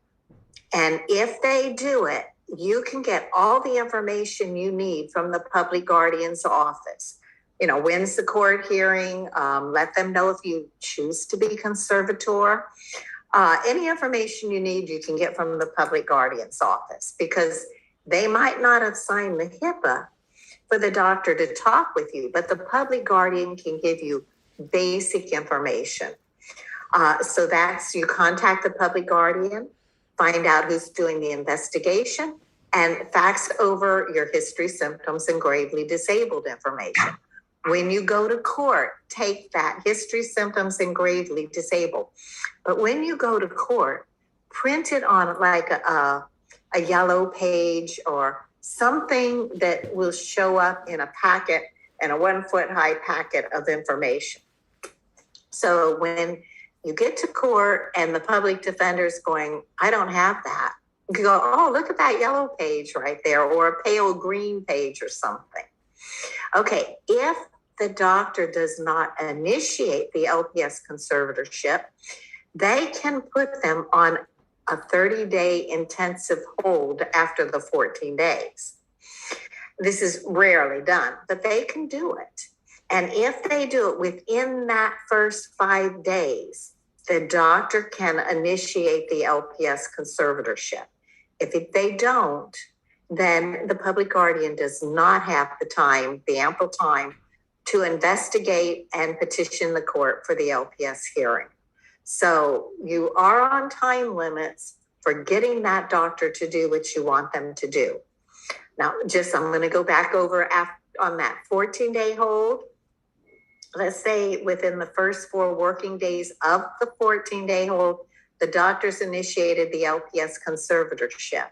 And if they do it, you can get all the information you need from the public guardian's office. When's the court hearing? Let them know if you choose to be conservator. Any information you need, you can get from the public guardian's office, because they might not have signed the HIPAA for the doctor to talk with you, but the public guardian can give you basic information. So that's, you contact the public guardian. find out who's doing the investigation, and fax over your history, symptoms, and gravely disabled information. When you go to court, take that history, symptoms, and gravely disabled. But when you go to court, print it on like a yellow page or something that will show up in a packet, and a 1 foot high packet of information. So when you get to court and the public defender's going, I don't have that, you go, oh, look at that yellow page right there, or a pale green page or something. Okay, if the doctor does not initiate the LPS conservatorship, they can put them on a 30-day intensive hold after the 14 days. This is rarely done, but they can do it. And if they do it within that first 5 days, the doctor can initiate the LPS conservatorship. If they don't, then the public guardian does not have the time, the ample time, to investigate and petition the court for the LPS hearing. So you are on time limits for getting that doctor to do what you want them to do. Now, I'm going to go back over on that 14-day hold. Let's say within the first 4 working days of the 14-day hold, the doctors initiated the LPS conservatorship.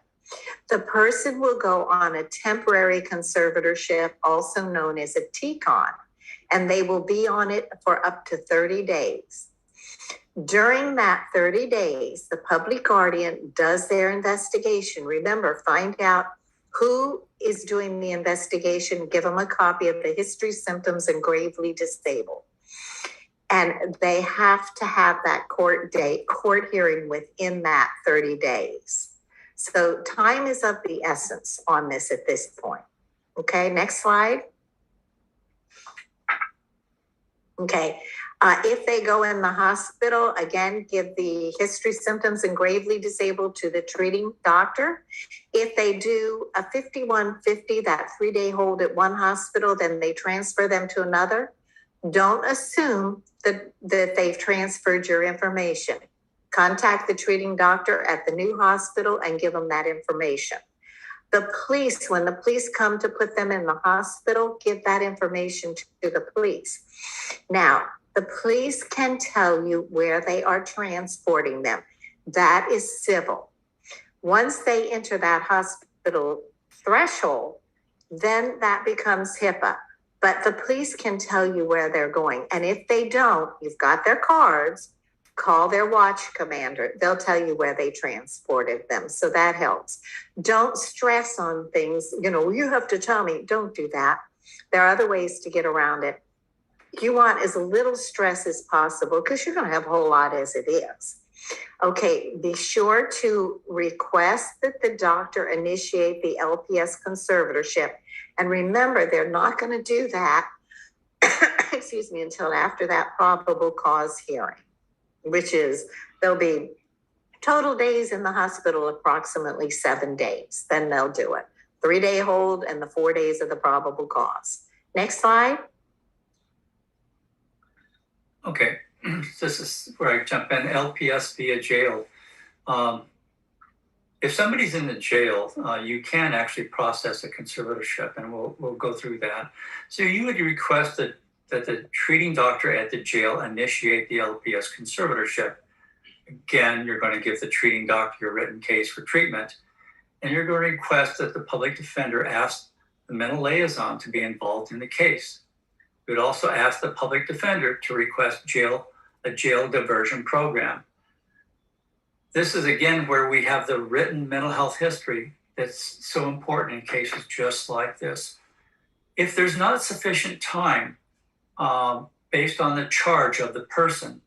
The person will go on a temporary conservatorship, also known as a TCON, and they will be on it for up to 30 days. During that 30 days, the public guardian does their investigation. Remember, find out who is doing the investigation, give them a copy of the history, symptoms, and gravely disabled. And they have to have that court hearing within that 30 days. So time is of the essence on this at this point. Okay, next slide. Okay, if they go in the hospital, again, give the history, symptoms, and gravely disabled to the treating doctor. If they do a 5150, that 3-day hold at one hospital, then they transfer them to another. Don't assume that they've transferred your information. Contact the treating doctor at the new hospital and give them that information. The police, when the police come to put them in the hospital, give that information to the police. Now, the police can tell you where they are transporting them. That is civil. Once they enter that hospital threshold, then that becomes HIPAA. But the police can tell you where they're going. And if they don't, you've got their cards, call their watch commander. They'll tell you where they transported them. So that helps. Don't stress on things. You have to tell me. Don't do that. There are other ways to get around it. You want as little stress as possible because you're going to have a whole lot as it is. Okay, be sure to request that the doctor initiate the LPS conservatorship. And remember, they're not going to do that, until after that probable cause hearing, which is there'll be total days in the hospital, approximately 7 days. Then they'll do it. 3-day hold and the 4 days of the probable cause. Next slide. Okay, this is where I jump in. LPS via jail. If somebody's in the jail, you can actually process a conservatorship, and we'll go through that. So you would request that the treating doctor at the jail initiate the LPS conservatorship. Again, you're going to give the treating doctor your written case for treatment, and you're going to request that the public defender ask the mental liaison to be involved in the case. We would also ask the public defender to request a jail diversion program. This is, again, where we have the written mental health history that's so important in cases just like this. If there's not sufficient time based on the charge of the person,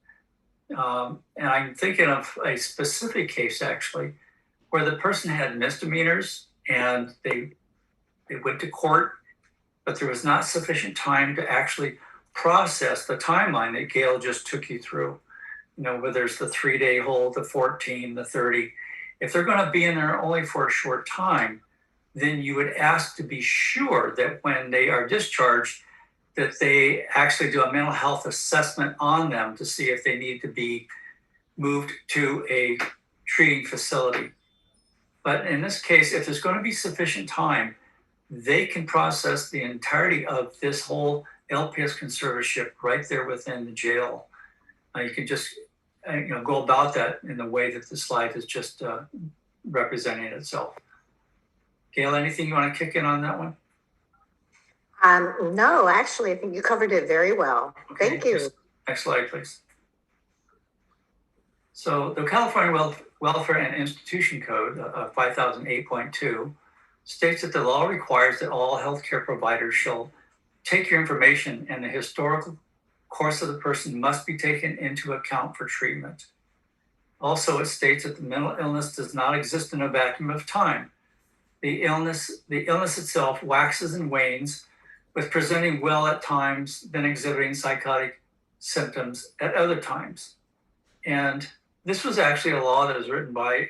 and I'm thinking of a specific case, actually, where the person had misdemeanors and they went to court, but there was not sufficient time to actually process the timeline that Gail just took you through. Where there's the 3-day hold, the 14, the 30. If they're going to be in there only for a short time, then you would ask to be sure that when they are discharged, that they actually do a mental health assessment on them to see if they need to be moved to a treating facility. But in this case, if there's going to be sufficient time, they can process the entirety of this whole LPS conservatorship right there within the jail. You can just go about that in the way that the slide is just representing itself. Gail, anything you want to kick in on that one? No, actually, I think you covered it very well. Thank you. Next slide, please. So the California Welfare and Institution Code 5008.2 states that the law requires that all healthcare providers shall take your information, and the historical course of the person must be taken into account for treatment. Also, it states that the mental illness does not exist in a vacuum of time. The illness itself waxes and wanes, with presenting well at times, then exhibiting psychotic symptoms at other times. And this was actually a law that was written by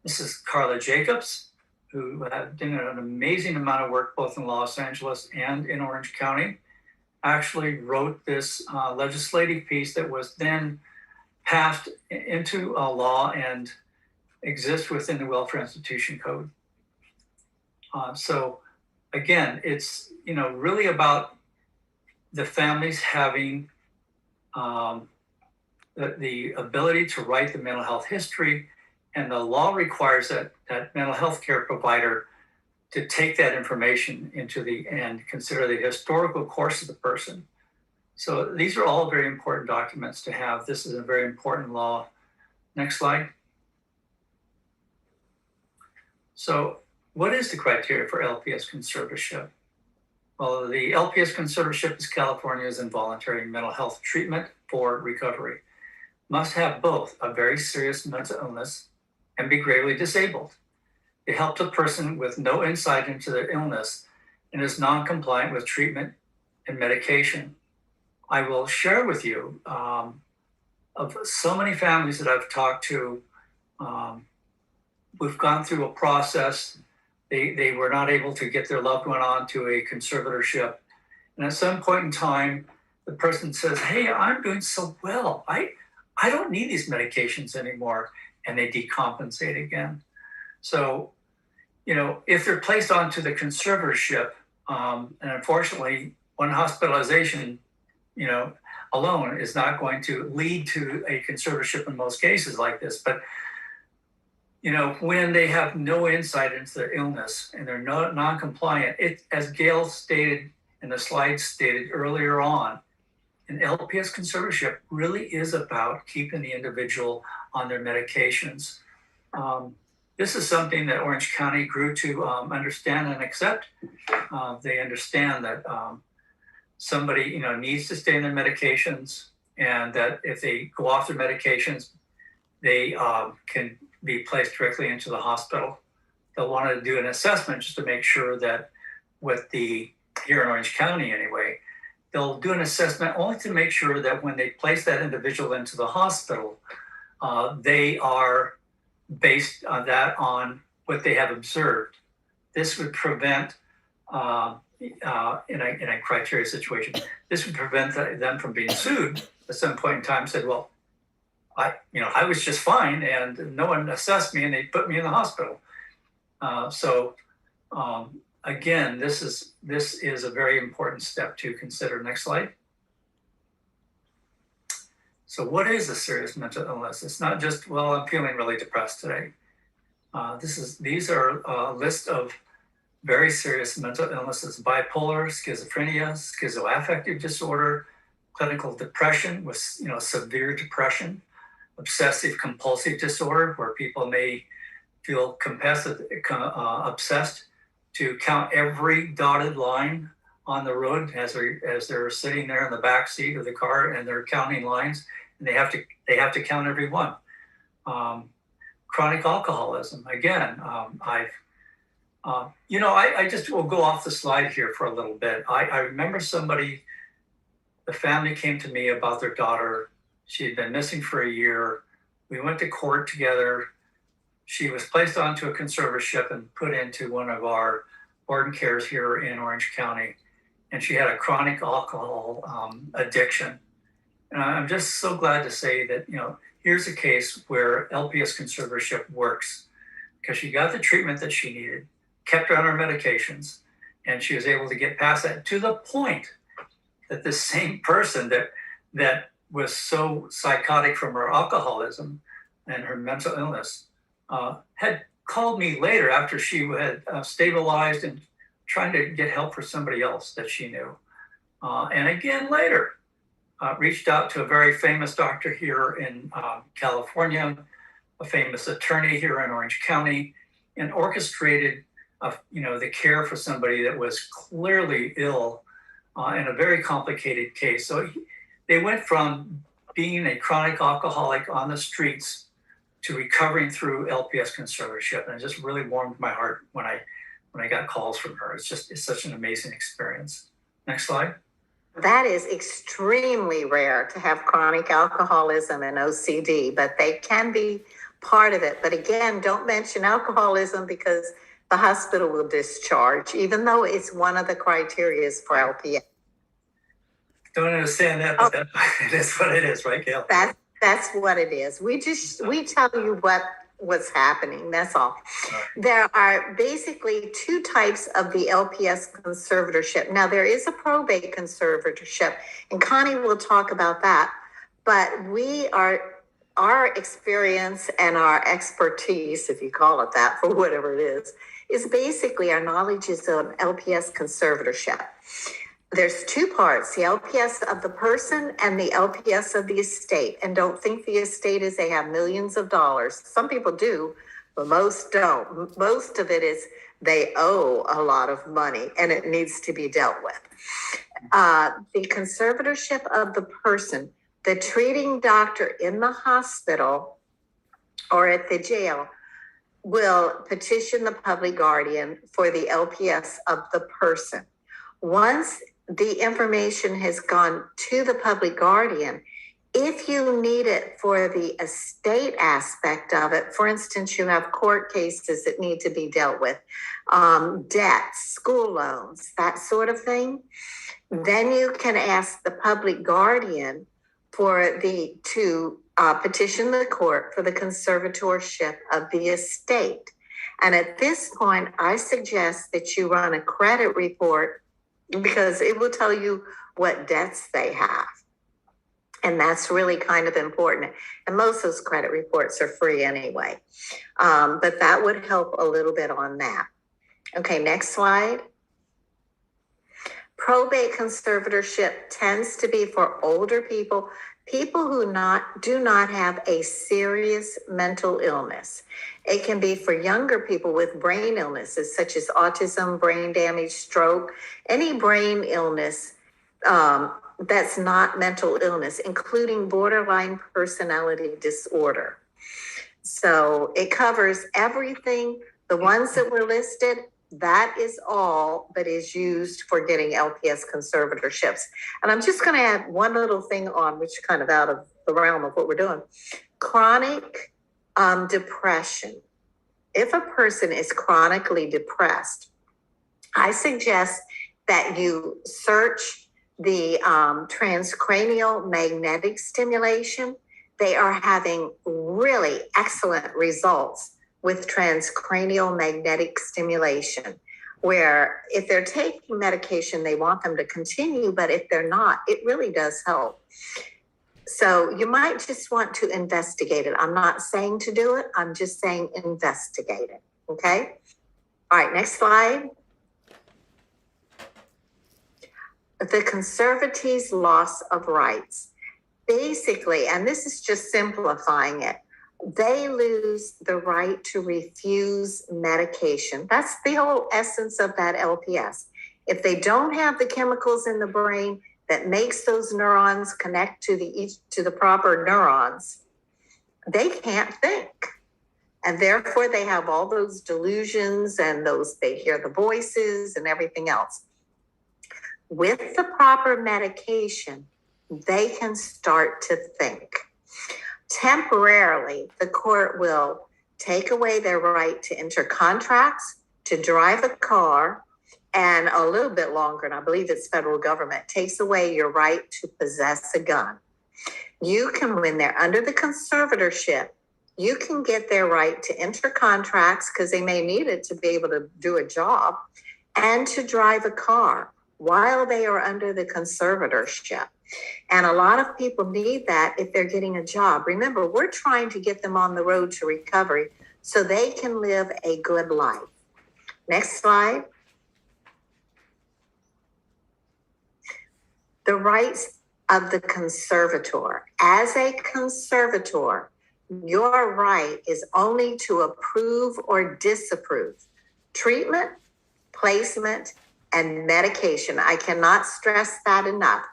Mrs. Carla Jacobs, who had done an amazing amount of work both in Los Angeles and in Orange County. Actually wrote this legislative piece that was then passed into a law and exists within the Welfare Institution Code. So again, it's really about the families having the ability to write the mental health history, and the law requires that mental health care provider to take that information and consider the historical course of the person. So these are all very important documents to have. This is a very important law. Next slide. So what is the criteria for LPS conservatorship? Well, the LPS conservatorship is California's involuntary mental health treatment for recovery. Must have both a very serious mental illness and be gravely disabled. It helps a person with no insight into their illness and is non-compliant with treatment and medication. I will share with you of so many families that I've talked to. We've gone through a process. They were not able to get their loved one onto a conservatorship. And at some point in time, the person says, hey, I'm doing so well. I don't need these medications anymore. And they decompensate again. So, if they're placed onto the conservatorship, and unfortunately, one hospitalization, alone is not going to lead to a conservatorship in most cases like this. But, when they have no insight into their illness and they're non-compliant, as Gail stated and the slide stated earlier on, an LPS conservatorship really is about keeping the individual on their medications. This is something that Orange County grew to understand and accept. They understand that somebody needs to stay on their medications, and that if they go off their medications, they can be placed directly into the hospital. They'll want to do an assessment just to make sure that here in Orange County anyway, they'll do an assessment only to make sure that when they place that individual into the hospital, they are based on what they have observed. This would prevent, in a criteria situation, this would prevent them from being sued at some point in time. Said, well, I was just fine, and no one assessed me, and they put me in the hospital. Again, this is a very important step to consider. Next slide. So what is a serious mental illness? It's not just, well, I'm feeling really depressed today. These are a list of very serious mental illnesses: bipolar, schizophrenia, schizoaffective disorder, clinical depression with severe depression, obsessive compulsive disorder, where people may feel obsessed to count every dotted line on the road as they're sitting there in the back seat of the car and they're counting lines, and they have to count every one. Chronic alcoholism. Again, I just will go off the slide here for a little bit. I remember the family came to me about their daughter. She had been missing for a year. We went to court together. She was placed onto a conservatorship and put into one of our board and cares here in Orange County. And she had a chronic alcohol addiction. And I'm just so glad to say that, here's a case where LPS conservatorship works because she got the treatment that she needed, kept her on her medications, and she was able to get past that to the point that the same person that was so psychotic from her alcoholism and her mental illness had called me later after she had stabilized and trying to get help for somebody else that she knew. And again later, reached out to a very famous doctor here in California, a famous attorney here in Orange County, and orchestrated the care for somebody that was clearly ill in a very complicated case. So they went from being a chronic alcoholic on the streets to recovering through LPS conservatorship. And it just really warmed my heart when I got calls from her. It's such an amazing experience. Next slide. That is extremely rare to have chronic alcoholism and OCD, but they can be part of it. But again, don't mention alcoholism because the hospital will discharge, even though it's one of the criteria for LPS. Don't understand that, but it is what it is, right, Gail? That's what it is. We tell you what's happening. That's all. There are basically two types of the LPS conservatorship. Now, there is a probate conservatorship, and Connie will talk about that. But our experience and our expertise, if you call it that, for whatever it is basically our knowledge is on LPS conservatorship. There's two parts, the LPS of the person and the LPS of the estate. And don't think the estate is they have millions of dollars. Some people do, but most don't. Most of it is they owe a lot of money and it needs to be dealt with. The conservatorship of the person, the treating doctor in the hospital or at the jail will petition the public guardian for the LPS of the person. Once the information has gone to the public guardian, if you need it for the estate aspect of it, for instance, you have court cases that need to be dealt with, debts, school loans, that sort of thing, then you can ask the public guardian to petition the court for the conservatorship of the estate. And at this point, I suggest that you run a credit report because it will tell you what debts they have. And that's really kind of important. And most of those credit reports are free anyway. But that would help a little bit on that. Okay, next slide. Probate conservatorship tends to be for older people who do not have a serious mental illness. It can be for younger people with brain illnesses such as autism, brain damage, stroke, any brain illness that's not mental illness, including borderline personality disorder. So it covers everything. The ones that were listed, that is all that is used for getting LPS conservatorships. And I'm just going to add one little thing on, which is kind of out of the realm of what we're doing. Chronic depression. If a person is chronically depressed, I suggest that you search the transcranial magnetic stimulation. They are having really excellent results with transcranial magnetic stimulation, where if they're taking medication, they want them to continue, but if they're not, it really does help. So you might just want to investigate it. I'm not saying to do it. I'm just saying investigate it. Okay. All right. Next slide. The conservatee's loss of rights. Basically, and this is just simplifying it, they lose the right to refuse medication. That's the whole essence of that LPS. If they don't have the chemicals in the brain that makes those neurons connect to the proper neurons, they can't think. And therefore they have all those delusions and they hear the voices and everything else. With the proper medication, they can start to think. Temporarily, the court will take away their right to enter contracts, to drive a car, and a little bit longer, and I believe it's federal government, takes away your right to possess a gun. You can, when they're under the conservatorship, you can get their right to enter contracts because they may need it to be able to do a job and to drive a car while they are under the conservatorship. And a lot of people need that if they're getting a job. Remember, we're trying to get them on the road to recovery so they can live a good life. Next slide. The rights of the conservator. As a conservator, your right is only to approve or disapprove treatment, placement, and medication. I cannot stress that enough.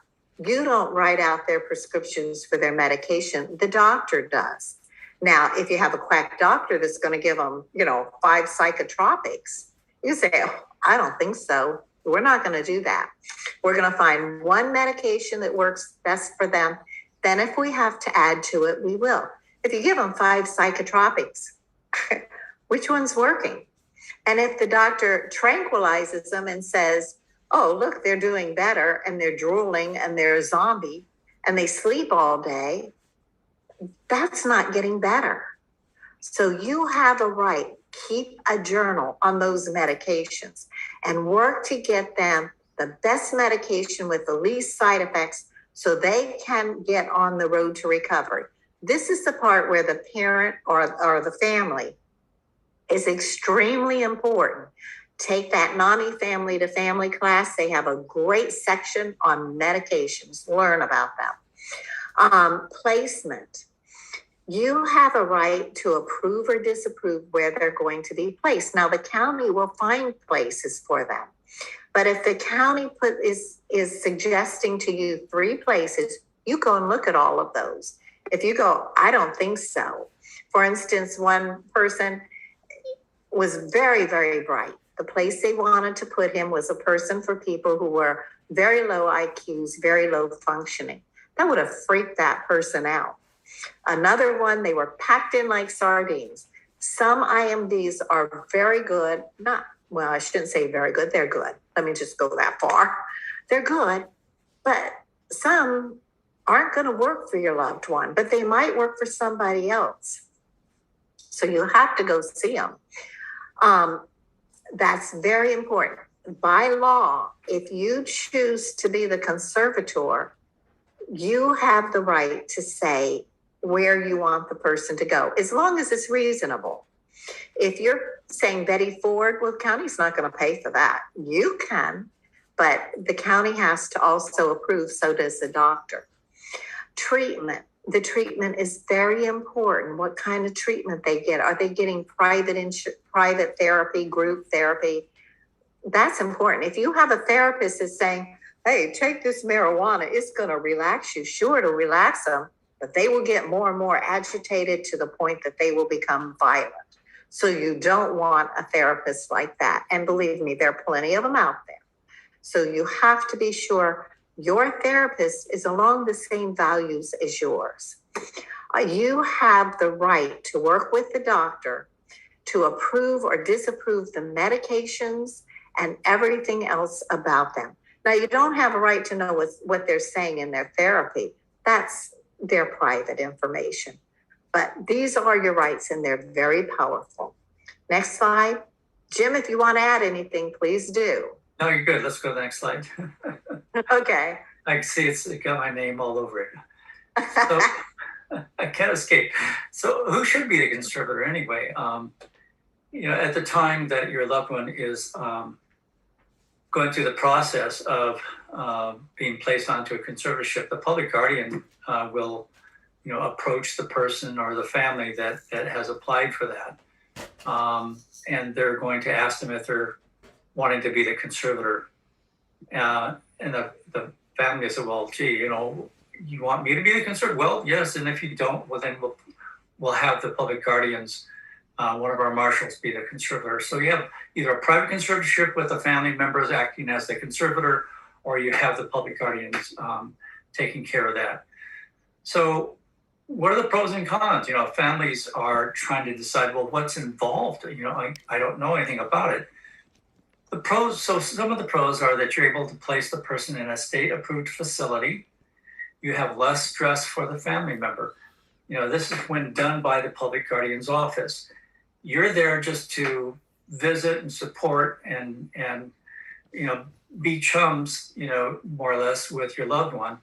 You don't write out their prescriptions for their medication. The doctor does. Now, if you have a quack doctor that's going to give them, 5 psychotropics, you say, oh, I don't think so. We're not going to do that. We're going to find one medication that works best for them. Then if we have to add to it, we will. If you give them 5 psychotropics, which one's working? And if the doctor tranquilizes them and says, oh, look, they're doing better and they're drooling and they're a zombie and they sleep all day, that's not getting better. So you have a right. Keep a journal on those medications and work to get them the best medication with the least side effects so they can get on the road to recovery. This is the part where the parent or the family is extremely important. Take that NAMI family to family class. They have a great section on medications. Learn about them. Placement. You have a right to approve or disapprove where they're going to be placed. Now, the county will find places for them. But if the county is suggesting to you 3 places, you go and look at all of those. If you go, I don't think so. For instance, one person was very, very bright. The place they wanted to put him was a person for people who were very low IQs, very low functioning. That would have freaked that person out. Another one, they were packed in like sardines. Some IMDs are very good. I shouldn't say very good. They're good. Let me just go that far. They're good, but some aren't going to work for your loved one, but they might work for somebody else. So you have to go see them. That's very important. By law, if you choose to be the conservator, you have the right to say where you want the person to go, as long as it's reasonable. If you're saying Betty Ford, well, the county's not going to pay for that. You can, but the county has to also approve, so does the doctor. Treatment. The treatment is very important. What kind of treatment they get? Are they getting private therapy, group therapy? That's important. If you have a therapist that's saying, hey, take this marijuana, it's going to relax you. Sure, it'll relax them, but they will get more and more agitated to the point that they will become violent. So you don't want a therapist like that. And believe me, there are plenty of them out there. So you have to be sure your therapist is along the same values as yours. You have the right to work with the doctor to approve or disapprove the medications and everything else about them. Now, you don't have a right to know what they're saying in their therapy. That's their private information. But these are your rights, and they're very powerful. Next slide. Jim, if you want to add anything, please do. No, you're good. Let's go to the next slide. Okay. I can see it's got my name all over it. So I can't escape. So who should be the conservator anyway? At the time that your loved one is going through the process of being placed onto a conservatorship, the public guardian will, approach the person or the family that has applied for that. And they're going to ask them if they're wanting to be the conservator. And the family said, well, gee, you want me to be the conservator? Well, yes. And if you don't, well, then we'll have the public guardians, one of our marshals, be the conservator. So you have either a private conservatorship with the family members acting as the conservator, or you have the public guardians taking care of that. So what are the pros and cons? Families are trying to decide, well, what's involved? I don't know anything about it. The pros, so some of the pros are that you're able to place the person in a state-approved facility. you have less stress for the family member. You know, this is when done by the public guardian's office. You're there just to visit and support and you know, be chums, you know, more or less with your loved one,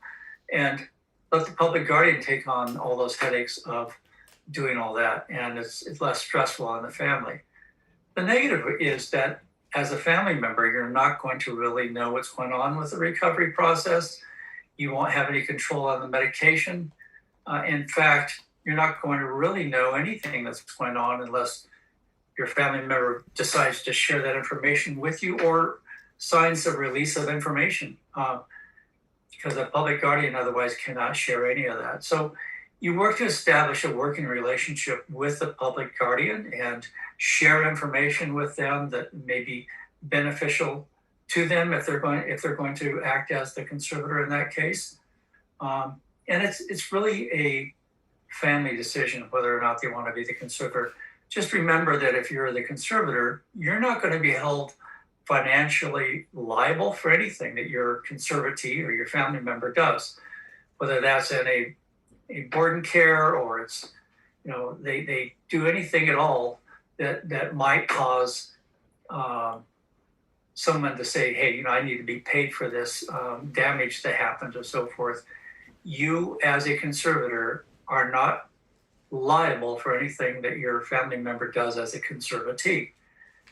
and let the public guardian take on all those headaches of doing all that, and it's less stressful on the family. The negative is that as a family member, you're not going to really know what's going on with the recovery process. You won't have any control on the medication. In fact, you're not going to really know anything that's going on unless your family member decides to share that information with you or signs the release of information, because a public guardian otherwise cannot share any of that. So you work to establish a working relationship with the public guardian and share information with them that may be beneficial to them if they're going to act as the conservator in that case. And it's really a family decision whether or not they want to be the conservator. Just remember that if you're the conservator, you're not going to be held financially liable for anything that your conservatee or your family member does, whether that's in a board and care or it's, you know, they do anything at all that might cause someone to say, hey, you know, I need to be paid for this damage that happened or so forth. You as a conservator are not liable for anything that your family member does as a conservatee.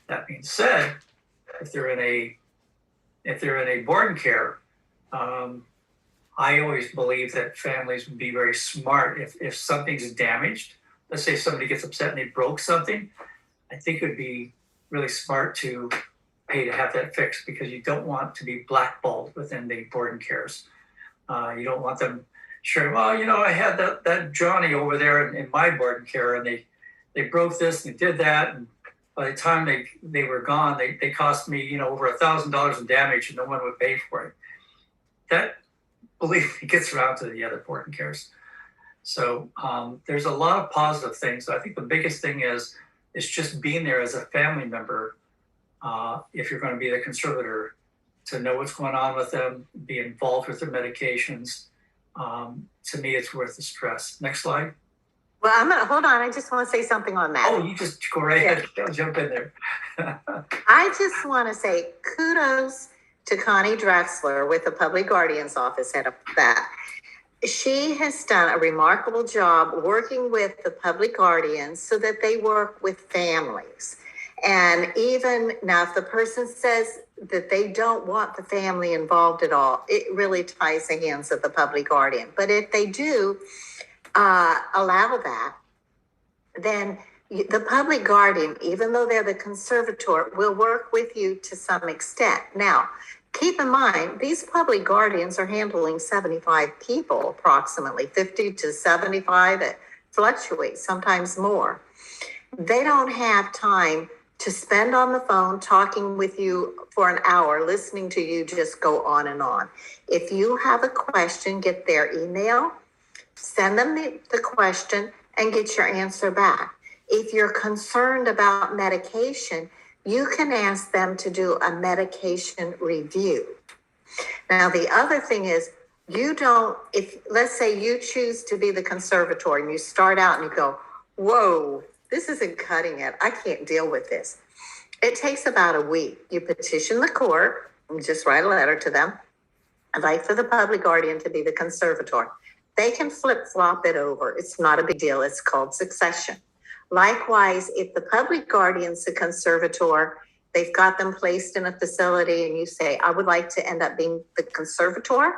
That being said, if they're in a board and care, I always believe that families would be very smart if something's damaged. Let's say somebody gets upset and they broke something. I think it would be really smart to pay to have that fixed, because you don't want to be blackballed within the board and cares. You don't want them sharing, well, you know, I had that Johnny over there in my board and care, and they broke this and they did that, and by the time they were gone, they cost me, you know, over $1,000 in damage, and no one would pay for it. That, believe me, gets around to the other board and cares. So there's a lot of positive things. I think the biggest thing is just being there as a family member. If you're going to be the conservator, to know what's going on with them, be involved with their medications. To me, it's worth the stress. Next slide. Well, hold on. I just want to say something on that. Oh, you just go right ahead. Don't jump in there. I just want to say kudos to Connie Drexler with the Public Guardian's Office head of that. She has done a remarkable job working with the public guardians so that they work with families. And even now, if the person says that they don't want the family involved at all, it really ties the hands of the public guardian. But if they do allow that, then the public guardian, even though they're the conservator, will work with you to some extent. Now, keep in mind, these public guardians are handling 75 people, approximately 50 to 75. It fluctuates, sometimes more. They don't have time to spend on the phone talking with you for an hour, listening to you just go on and on. If you have a question, get their email, send them the question, and get your answer back. If you're concerned about medication, you can ask them to do a medication review. Now, the other thing is, if let's say you choose to be the conservator and you start out and you go, whoa, this isn't cutting it. I can't deal with this. It takes about a week. You petition the court, and just write a letter to them. I'd like for the public guardian to be the conservator. They can flip-flop it over. It's not a big deal. It's called succession. Likewise, if the public guardian's a conservator, they've got them placed in a facility and you say, I would like to end up being the conservator,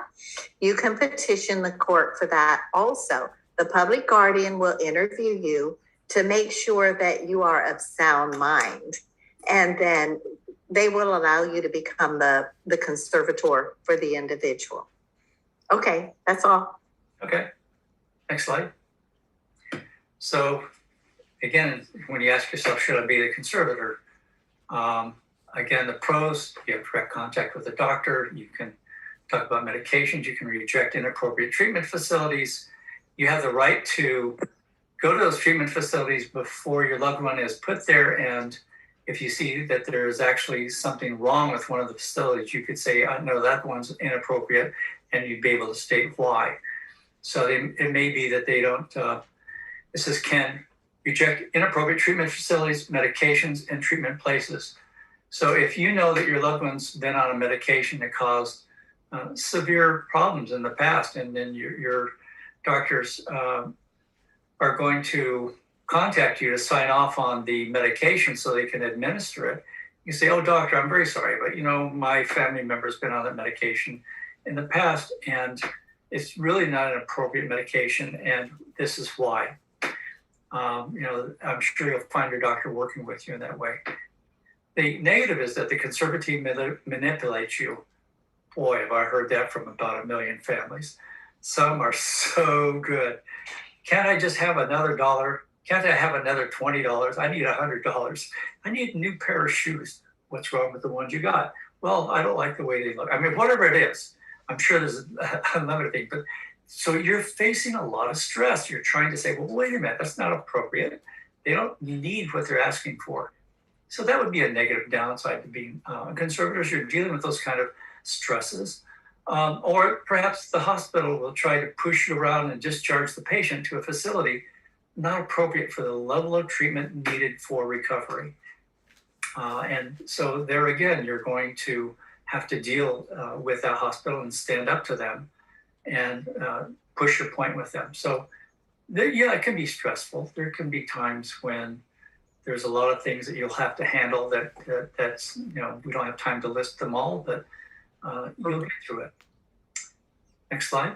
you can petition the court for that also. The public guardian will interview you to make sure that you are of sound mind. And then they will allow you to become the conservator for the individual. Okay, that's all. Okay, next slide. So again, when you ask yourself, should I be the conservator? Again, the pros, you have direct contact with the doctor. You can talk about medications. You can reject inappropriate treatment facilities. You have the right to go to those treatment facilities before your loved one is put there. And if you see that there is actually something wrong with one of the facilities, you could say, no, that one's inappropriate, and you'd be able to state why. So it may be that they don't, it says can reject inappropriate treatment facilities, medications, and treatment places. So if you know that your loved one's been on a medication that caused severe problems in the past, and then your doctors are going to contact you to sign off on the medication so they can administer it, you say, oh, doctor, I'm very sorry, but my family member's been on that medication in the past, and it's really not an appropriate medication, and this is why. I'm sure you'll find your doctor working with you in that way. The negative is that the conservative team manipulates you. Boy, have I heard that from about 1 million families. Some are so good. Can't I just have another dollar? Can't I have another $20? I need $100. I need a new pair of shoes. What's wrong with the ones you got? Well, I don't like the way they look. I mean, whatever it is, I'm sure there's another thing. But so you're facing a lot of stress. You're trying to say, well, wait a minute, that's not appropriate. They don't need what they're asking for. So that would be a negative downside to being conservators. You're dealing with those kind of stresses. Or perhaps the hospital will try to push you around and discharge the patient to a facility not appropriate for the level of treatment needed for recovery. And so there again, you're going to have to deal with that hospital and stand up to them and push your point with them. So it can be stressful. There can be times when there's a lot of things that you'll have to handle that's, we don't have time to list them all, but you'll get through it. Next slide.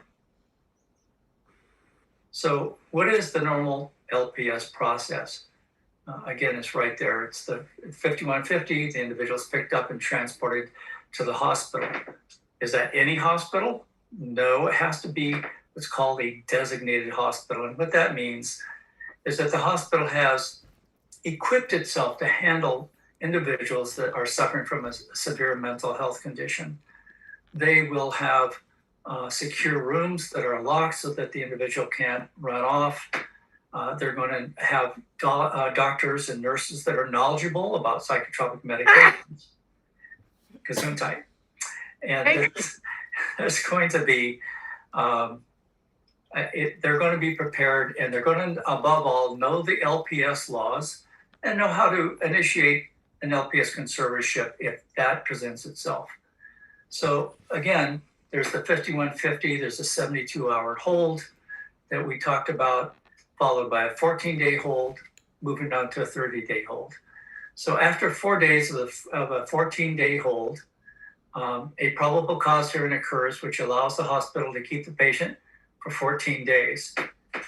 So what is the normal LPS process? Again, it's right there. It's the 5150, the individual is picked up and transported to the hospital. Is that any hospital? No, it has to be what's called a designated hospital. And what that means is that the hospital has equipped itself to handle individuals that are suffering from a severe mental health condition. They will have secure rooms that are locked so that the individual can't run off. They're going to have doctors and nurses that are knowledgeable about psychotropic medications. Gesundheit. And there's going to be, they're going to be prepared, and they're going to, above all, know the LPS laws and know how to initiate an LPS conservatorship if that presents itself. So again, there's the 5150, there's a 72-hour hold that we talked about, followed by a 14-day hold, moving down to a 30-day hold. So after 4 days of a 14-day hold, a probable cause hearing occurs, which allows the hospital to keep the patient for 14 days.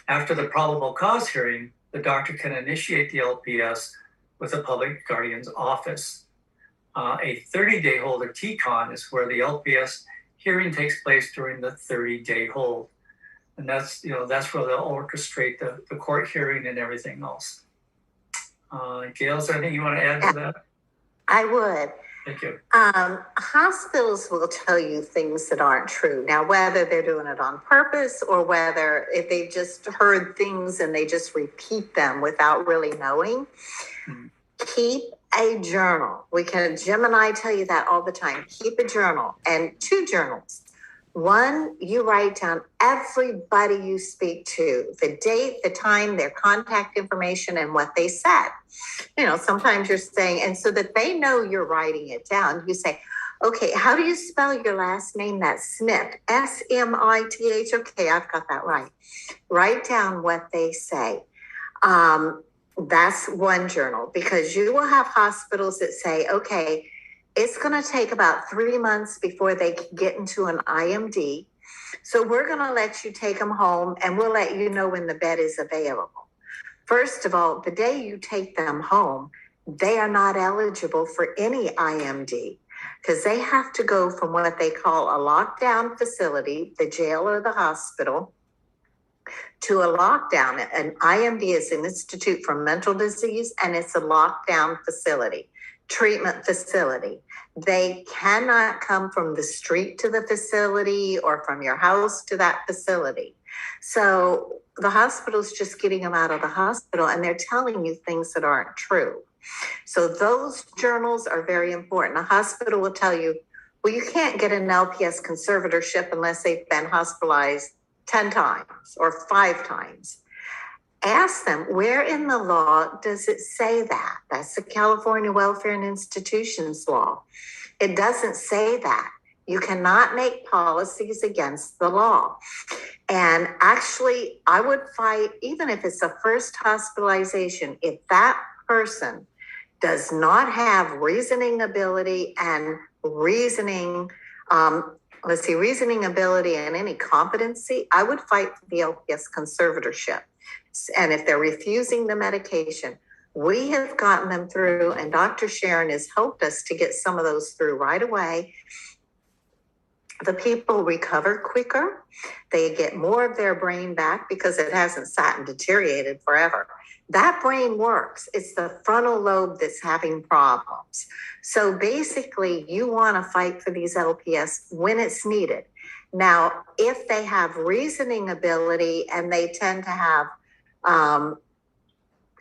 After the probable cause hearing, the doctor can initiate the LPS with the public guardian's office. A 30-day hold, or TCON, is where the LPS hearing takes place during the 30-day hold. And that's where they'll orchestrate the court hearing and everything else. Gail, is there anything you want to add to that? I would. Thank you. Hospitals will tell you things that aren't true. Now, whether they're doing it on purpose or whether if they just heard things and they just repeat them without really knowing, keep a journal. Jim and I tell you that all the time. Keep a journal, and 2 journals. One, you write down everybody you speak to, the date, the time, their contact information, and what they said. Sometimes you're saying, and so that they know you're writing it down, you say, okay, how do you spell your last name? That's Smith, S-M-I-T-H. Okay, I've got that right. Write down what they say. That's one journal, because you will have hospitals that say, okay, it's going to take about 3 months before they can get into an IMD. So we're going to let you take them home, and we'll let you know when the bed is available. First of all, the day you take them home, they are not eligible for any IMD, because they have to go from what they call a lockdown facility, the jail or the hospital, to a lockdown. An IMD is an Institute for Mental Disease, and it's a lockdown facility, treatment facility. They cannot come from the street to the facility or from your house to that facility. So the hospital's just getting them out of the hospital, and they're telling you things that aren't true. So those journals are very important. A hospital will tell you, well, you can't get an LPS conservatorship unless they've been hospitalized 10 times or 5 times. Ask them, where in the law does it say that? That's the California Welfare and Institutions Law. It doesn't say that. You cannot make policies against the law. And actually, I would fight, even if it's a first hospitalization, if that person does not have reasoning ability and reasoning ability and any competency, I would fight for the LPS conservatorship. And if they're refusing the medication, we have gotten them through, and Dr. Sharon has helped us to get some of those through right away. The people recover quicker. They get more of their brain back because it hasn't sat and deteriorated forever. That brain works. It's the frontal lobe that's having problems. So basically, you want to fight for these LPS when it's needed. Now, if they have reasoning ability and they tend to have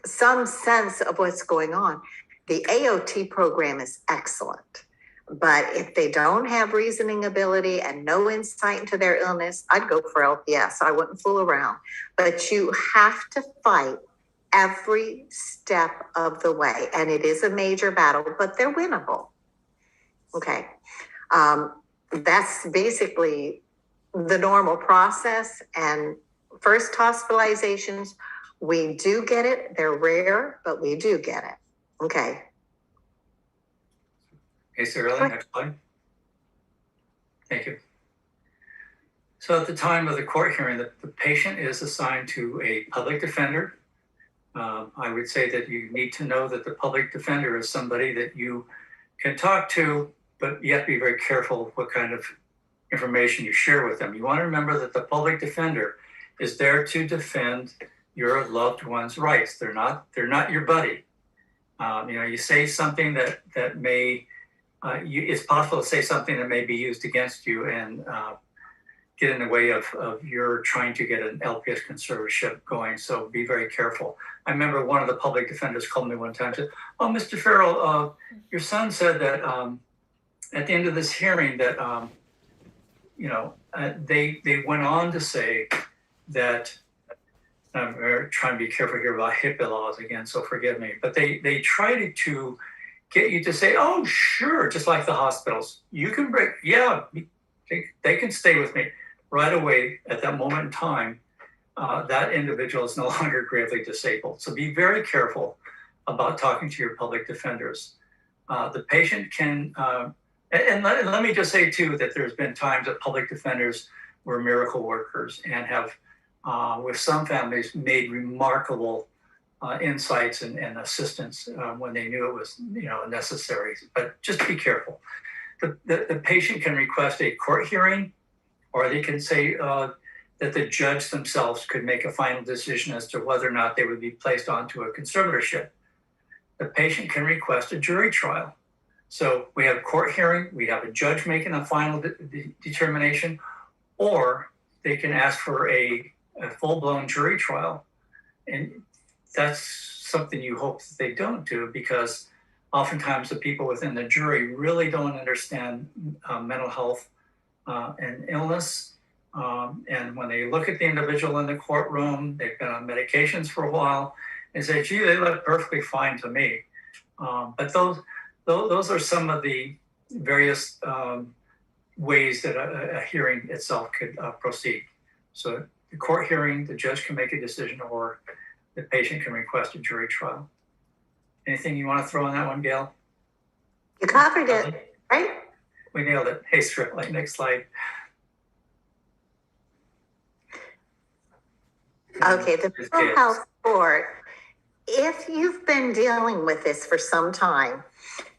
some sense of what's going on, the AOT program is excellent. But if they don't have reasoning ability and no insight into their illness, I'd go for LPS. I wouldn't fool around. But you have to fight every step of the way. And it is a major battle, but they're winnable. Okay. That's basically the normal process. And first hospitalizations, we do get it. They're rare, but we do get it. Okay. Okay, Sarah, next slide. Thank you. So at the time of the court hearing, the patient is assigned to a public defender. I would say that you need to know that the public defender is somebody that you can talk to, but you have to be very careful what kind of information you share with them. You want to remember that the public defender is there to defend your loved one's rights. They're not your buddy. You say something that may, it's possible to say something that may be used against you and get in the way of your trying to get an LPS conservatorship going. So be very careful. I remember one of the public defenders called me one time and said, "Oh, Mr. Farrell, your son said that at the end of this hearing that, they went on to say that," I'm trying to be careful here about HIPAA laws again, so forgive me, but they tried to get you to say, "Oh, sure," just like the hospitals. You can break, yeah, they can stay with me. Right away, at that moment in time, that individual is no longer gravely disabled. So be very careful about talking to your public defenders. The patient can, and let me just say too, that there's been times that public defenders were miracle workers and have, with some families, made remarkable insights and assistance when they knew it was necessary. But just be careful. The patient can request a court hearing, or they can say that the judge themselves could make a final decision as to whether or not they would be placed onto a conservatorship. The patient can request a jury trial. So we have a court hearing, we have a judge making a final determination, or they can ask for a full-blown jury trial. And that's something you hope that they don't do, because oftentimes the people within the jury really don't understand mental health and illness. And when they look at the individual in the courtroom, they've been on medications for a while, they say, "Gee, they look perfectly fine to me." But those are some of the various ways that a hearing itself could proceed. So the court hearing, the judge can make a decision, or the patient can request a jury trial. Anything you want to throw on that one, Gail? You covered it, right? We nailed it. Hey, Strickland, next slide. Okay, the mental health court, if you've been dealing with this for some time,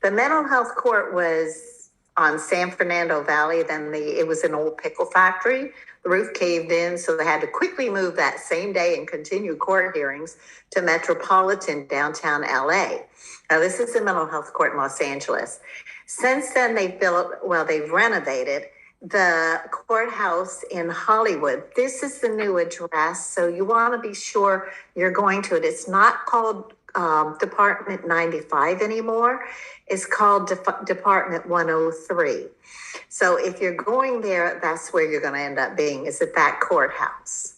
the mental health court was on San Fernando Valley, then it was an old pickle factory. The roof caved in, so they had to quickly move that same day and continue court hearings to Metropolitan downtown LA. Now, this is the mental health court in Los Angeles. Since then, they've renovated the courthouse in Hollywood. This is the new address, so you want to be sure you're going to it. It's not called Department 95 anymore. It's called Department 103. So if you're going there, that's where you're going to end up being, is at that courthouse.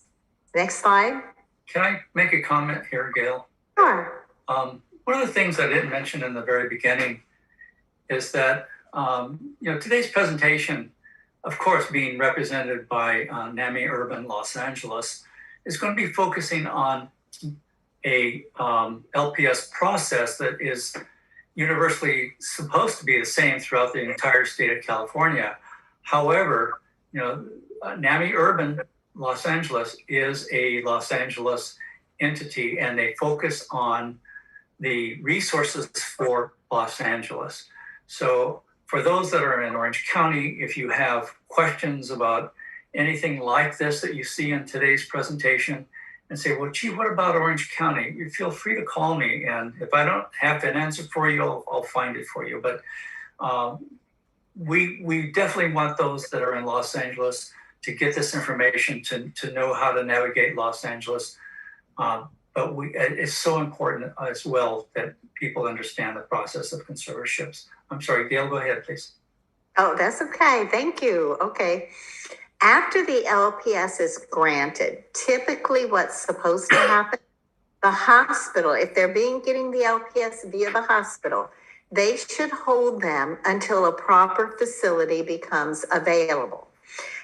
Next slide. Can I make a comment here, Gail? Sure. One of the things I didn't mention in the very beginning is that today's presentation, of course, being represented by NAMI Urban Los Angeles, is going to be focusing on a LPS process that is universally supposed to be the same throughout the entire state of California. However, NAMI Urban Los Angeles is a Los Angeles entity, and they focus on the resources for Los Angeles. So for those that are in Orange County, if you have questions about anything like this that you see in today's presentation and say, well, gee, what about Orange County? You feel free to call me. And if I don't have an answer for you, I'll find it for you. But we definitely want those that are in Los Angeles to get this information, to know how to navigate Los Angeles. But it's so important as well that people understand the process of conservatorships. I'm sorry, Gail, go ahead, please. Oh, that's okay. Thank you. Okay. After the LPS is granted, typically what's supposed to happen, the hospital, if they're getting the LPS via the hospital, they should hold them until a proper facility becomes available.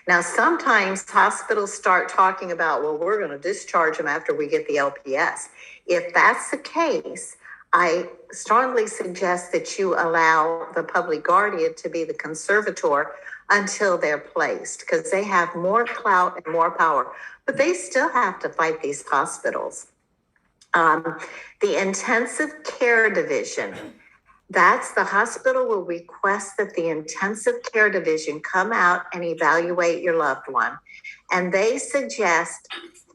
Now, sometimes hospitals start talking about, well, we're going to discharge them after we get the LPS. If that's the case, I strongly suggest that you allow the public guardian to be the conservator until they're placed, because they have more clout and more power, but they still have to fight these hospitals. The intensive care division, that's the hospital will request that the intensive care division come out and evaluate your loved one. And they suggest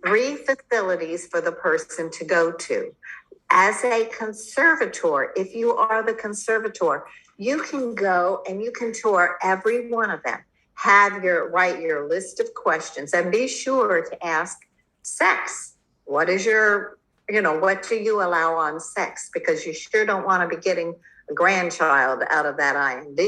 3 facilities for the person to go to. As a conservator, if you are the conservator, you can go and you can tour every one of them. Write your list of questions and be sure to ask sex. What is what do you allow on sex? Because you sure don't want to be getting a grandchild out of that IND.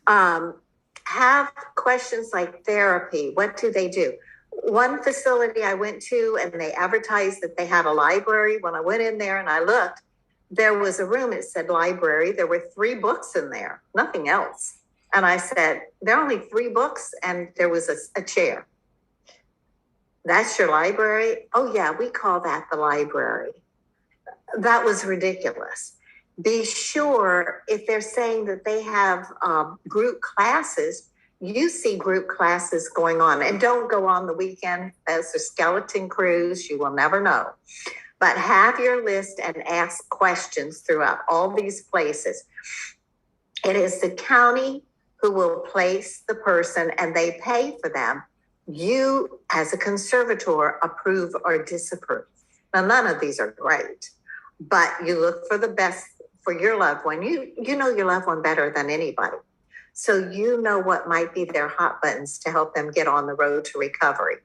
Have questions like therapy. What do they do? One facility I went to, and they advertised that they had a library. When I went in there and I looked, there was a room, it said library. There were 3 books in there, nothing else. And I said, there are only 3 books, and there was a chair. That's your library? Oh yeah, we call that the library. That was ridiculous. Be sure, if they're saying that they have group classes, you see group classes going on, and don't go on the weekend as a skeleton cruise. You will never know. But have your list and ask questions throughout all these places. It is the county who will place the person, and they pay for them. You, as a conservator, approve or disapprove. Now, none of these are great, but you look for the best for your loved one. You know your loved one better than anybody. So you know what might be their hot buttons to help them get on the road to recovery.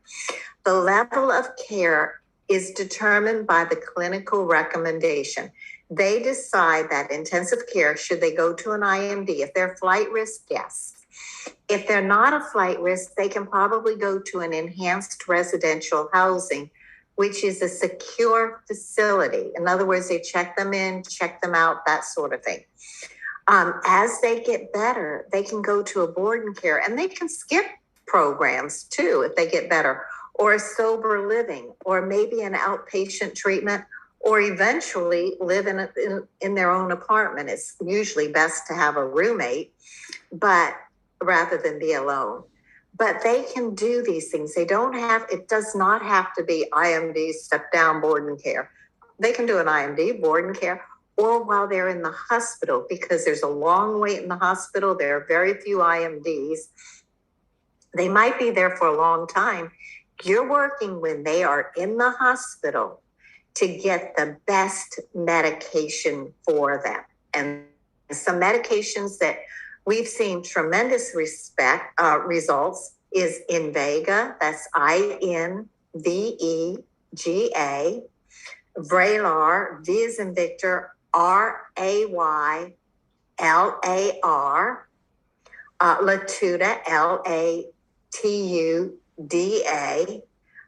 The level of care is determined by the clinical recommendation. They decide that intensive care, should they go to an IMD? If they're flight risk, yes. If they're not a flight risk, they can probably go to an enhanced residential housing, which is a secure facility. In other words, they check them in, check them out, that sort of thing. As they get better, they can go to a board and care, and they can skip programs too if they get better, or a sober living, or maybe an outpatient treatment, or eventually live in their own apartment. It's usually best to have a roommate, but rather than be alone. But they can do these things. It does not have to be IMD, step down, board and care. They can do an IMD, board and care, or while they're in the hospital, because there's a long wait in the hospital. There are very few IMDs. They might be there for a long time. You're working when they are in the hospital to get the best medication for them. And some medications that we've seen tremendous results is Invega, that's INVEGA. Vraylar, V as in Victor, Raylar, Latuda, Latuda.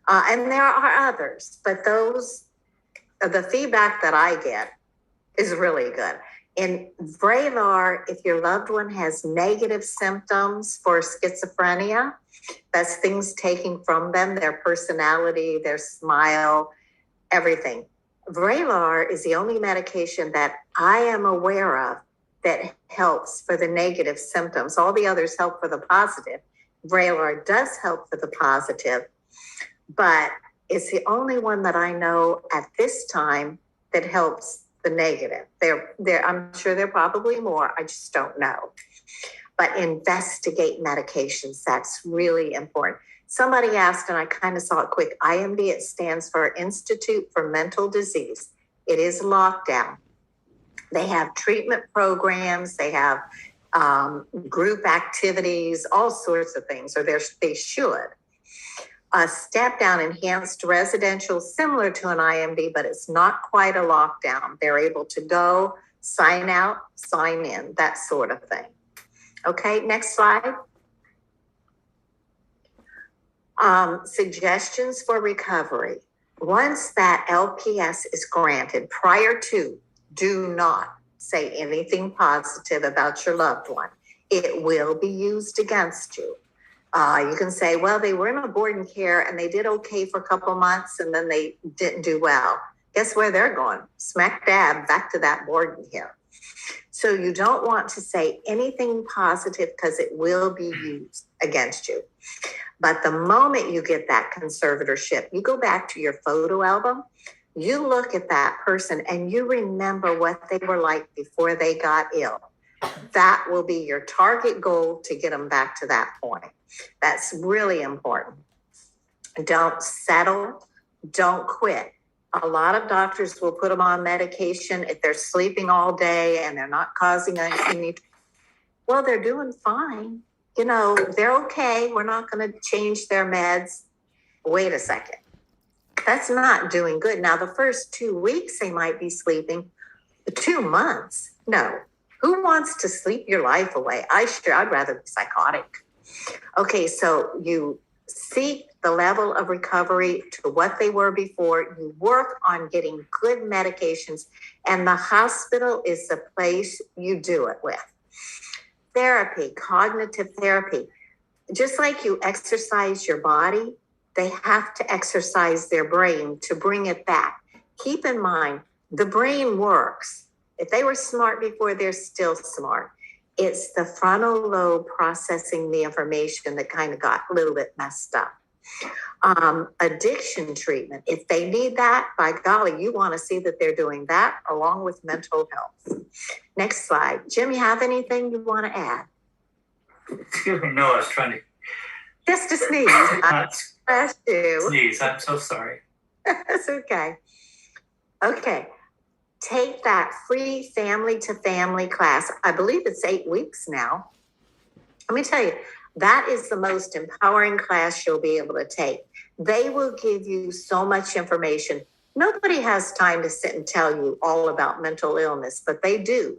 And there are others, but those, the feedback that I get is really good. In Vraylar, if your loved one has negative symptoms for schizophrenia, that's things taken from them, their personality, their smile, everything. Vraylar is the only medication that I am aware of that helps for the negative symptoms. All the others help for the positive. Vraylar does help for the positive, but it's the only one that I know at this time that helps the negative. I'm sure there are probably more. I just don't know. But investigate medications. That's really important. Somebody asked, and I kind of saw it quick, IMD, it stands for Institute for Mental Disease. It is lockdown. They have treatment programs. They have group activities, all sorts of things, or they should. A step down enhanced residential, similar to an IMD, but it's not quite a lockdown. They're able to go, sign out, sign in, that sort of thing. Okay, next slide. Suggestions for recovery. Once that LPS is granted, prior to, do not say anything positive about your loved one. It will be used against you. You can say, well, they were in a board and care and they did okay for a couple months and then they didn't do well. Guess where they're going? Smack dab back to that board and care. So you don't want to say anything positive because it will be used against you. But the moment you get that conservatorship, you go back to your photo album, you look at that person and you remember what they were like before they got ill. That will be your target goal to get them back to that point. That's really important. Don't settle. Don't quit. A lot of doctors will put them on medication if they're sleeping all day and they're not causing any. Well, they're doing fine. You know, they're okay. We're not going to change their meds. Wait a second. That's not doing good. Now, the first 2 weeks they might be sleeping. The 2 months, no. Who wants to sleep your life away? I'd rather be psychotic. Okay, so you seek the level of recovery to what they were before. You work on getting good medications, and the hospital is the place you do it with. Therapy, cognitive therapy. Just like you exercise your body, they have to exercise their brain to bring it back. Keep in mind, the brain works. If they were smart before, they're still smart. It's the frontal lobe processing the information that kind of got a little bit messed up. Addiction treatment, if they need that, by golly, you want to see that they're doing that along with mental health. Next slide. Jim, you have anything you want to add? Excuse me, no, I was trying to Just a sneeze. not Bless you. sneeze. I'm so sorry. That's okay. Okay. Take that free family to family class. I believe it's 8 weeks now. Let me tell you, that is the most empowering class you'll be able to take. They will give you so much information. Nobody has time to sit and tell you all about mental illness, but they do.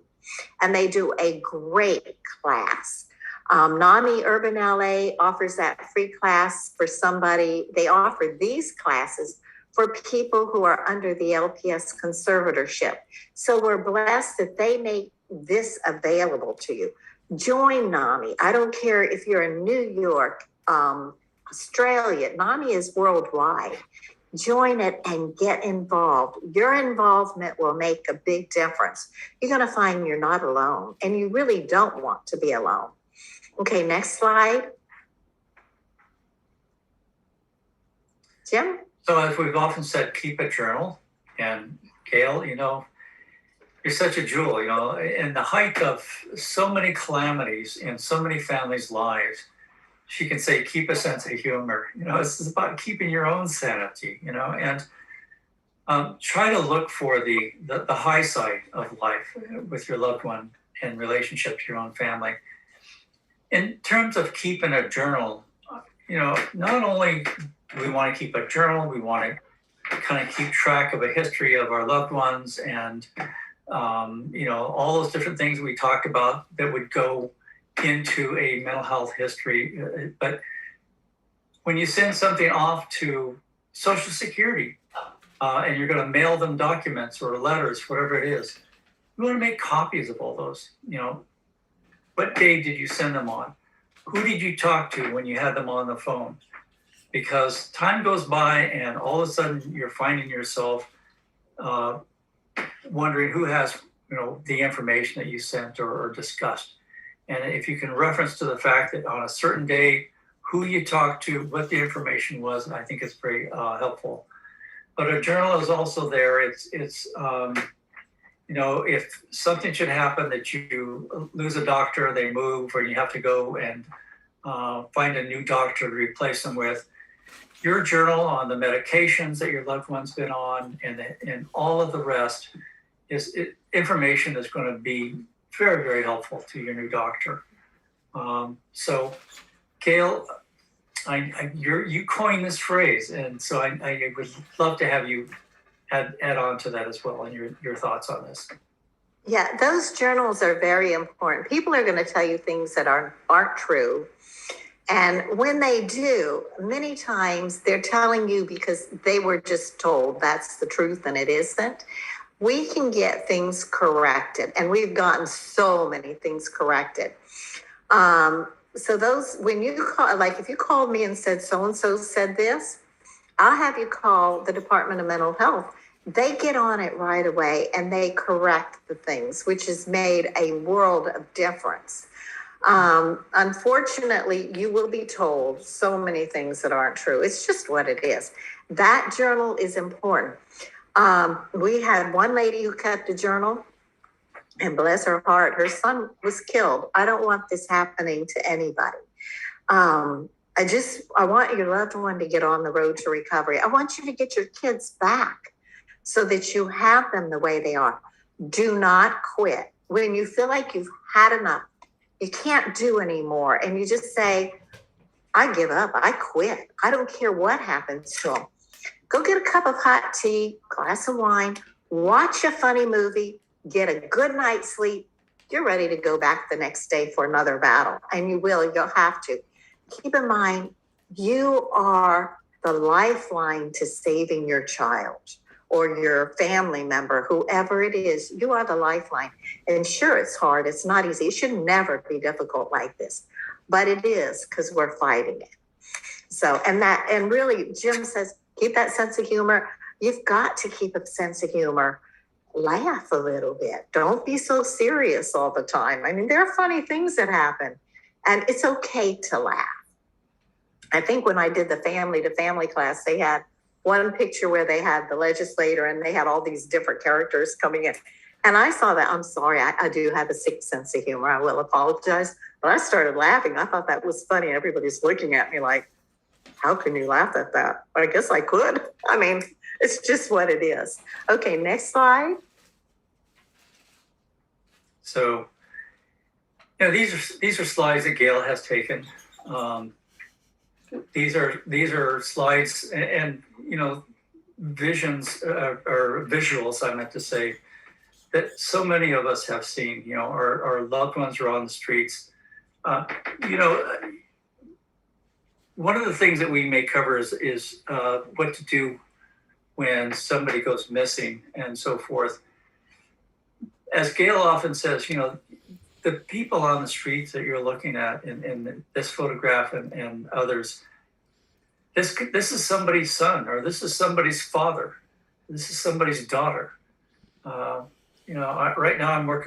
And they do a great class. NAMI Urban LA offers that free class for somebody. They offer these classes for people who are under the LPS Conservatorship. So we're blessed that they make this available to you. Join NAMI. I don't care if you're in New York, Australia, NAMI is worldwide. Join it and get involved. Your involvement will make a big difference. You're going to find you're not alone, and you really don't want to be alone. Okay, next slide. Jim? So as we've often said, keep a journal. And Gail, you know, you're such a jewel, you know, in the height of so many calamities in so many families' lives, she can say, keep a sense of humor. You know, this is about keeping your own sanity, you know, and try to look for the high side of life with your loved one in relationship to your own family. In terms of keeping a journal, you know, not only do we want to keep a journal, we want to kind of keep track of a history of our loved ones and, all those different things we talked about that would go into a mental health history. But when you send something off to Social Security and you're going to mail them documents or letters, whatever it is, you want to make copies of all those. What day did you send them on? Who did you talk to when you had them on the phone? Because time goes by and all of a sudden you're finding yourself wondering who has the information that you sent or discussed. And if you can reference to the fact that on a certain day, who you talked to, what the information was, I think it's very helpful. But a journal is also there. It's if something should happen that you lose a doctor, they move, or you have to go and find a new doctor to replace them with, your journal on the medications that your loved one's been on and all of the rest is information that's going to be very, very helpful to your new doctor. So, Gail, you coined this phrase, and so I would love to have you add on to that as well and your thoughts on this. Yeah, those journals are very important. People are going to tell you things that aren't true. And when they do, many times they're telling you because they were just told that's the truth and it isn't. We can get things corrected, and we've gotten so many things corrected. So those, when you call, like if you called me and said so-and-so said this, I'll have you call the Department of Mental Health. They get on it right away and they correct the things, which has made a world of difference. Unfortunately, you will be told so many things that aren't true. It's just what it is. That journal is important. We had one lady who kept a journal, and bless her heart, her son was killed. I don't want this happening to anybody. I want your loved one to get on the road to recovery. I want you to get your kids back so that you have them the way they are. Do not quit. When you feel like you've had enough, you can't do anymore, and you just say, I give up, I quit. I don't care what happens to them. Go get a cup of hot tea, glass of wine, watch a funny movie, get a good night's sleep. You're ready to go back the next day for another battle, and you will, you'll have to. Keep in mind, you are the lifeline to saving your child or your family member, whoever it is. You are the lifeline. And sure, it's hard. It's not easy. It should never be difficult like this, but it is because we're fighting it. So, and really, Jim says, keep that sense of humor. You've got to keep a sense of humor. Laugh a little bit. Don't be so serious all the time. I mean, there are funny things that happen, and it's okay to laugh. I think when I did the family to family class, they had one picture where they had the legislator and they had all these different characters coming in. And I saw that. I'm sorry, I do have a sick sense of humor. I will apologize. But I started laughing. I thought that was funny. Everybody's looking at me like, how can you laugh at that? But I guess I could. I mean, it's just what it is. Okay, next slide. So, these are slides that Gail has taken. These are slides and visions or visuals, I meant to say, that so many of us have seen. Our loved ones are on the streets. One of the things that we may cover is what to do when somebody goes missing and so forth. As Gail often says, the people on the streets that you're looking at in this photograph and others, this is somebody's son, or this is somebody's father, this is somebody's daughter. Right now I'm working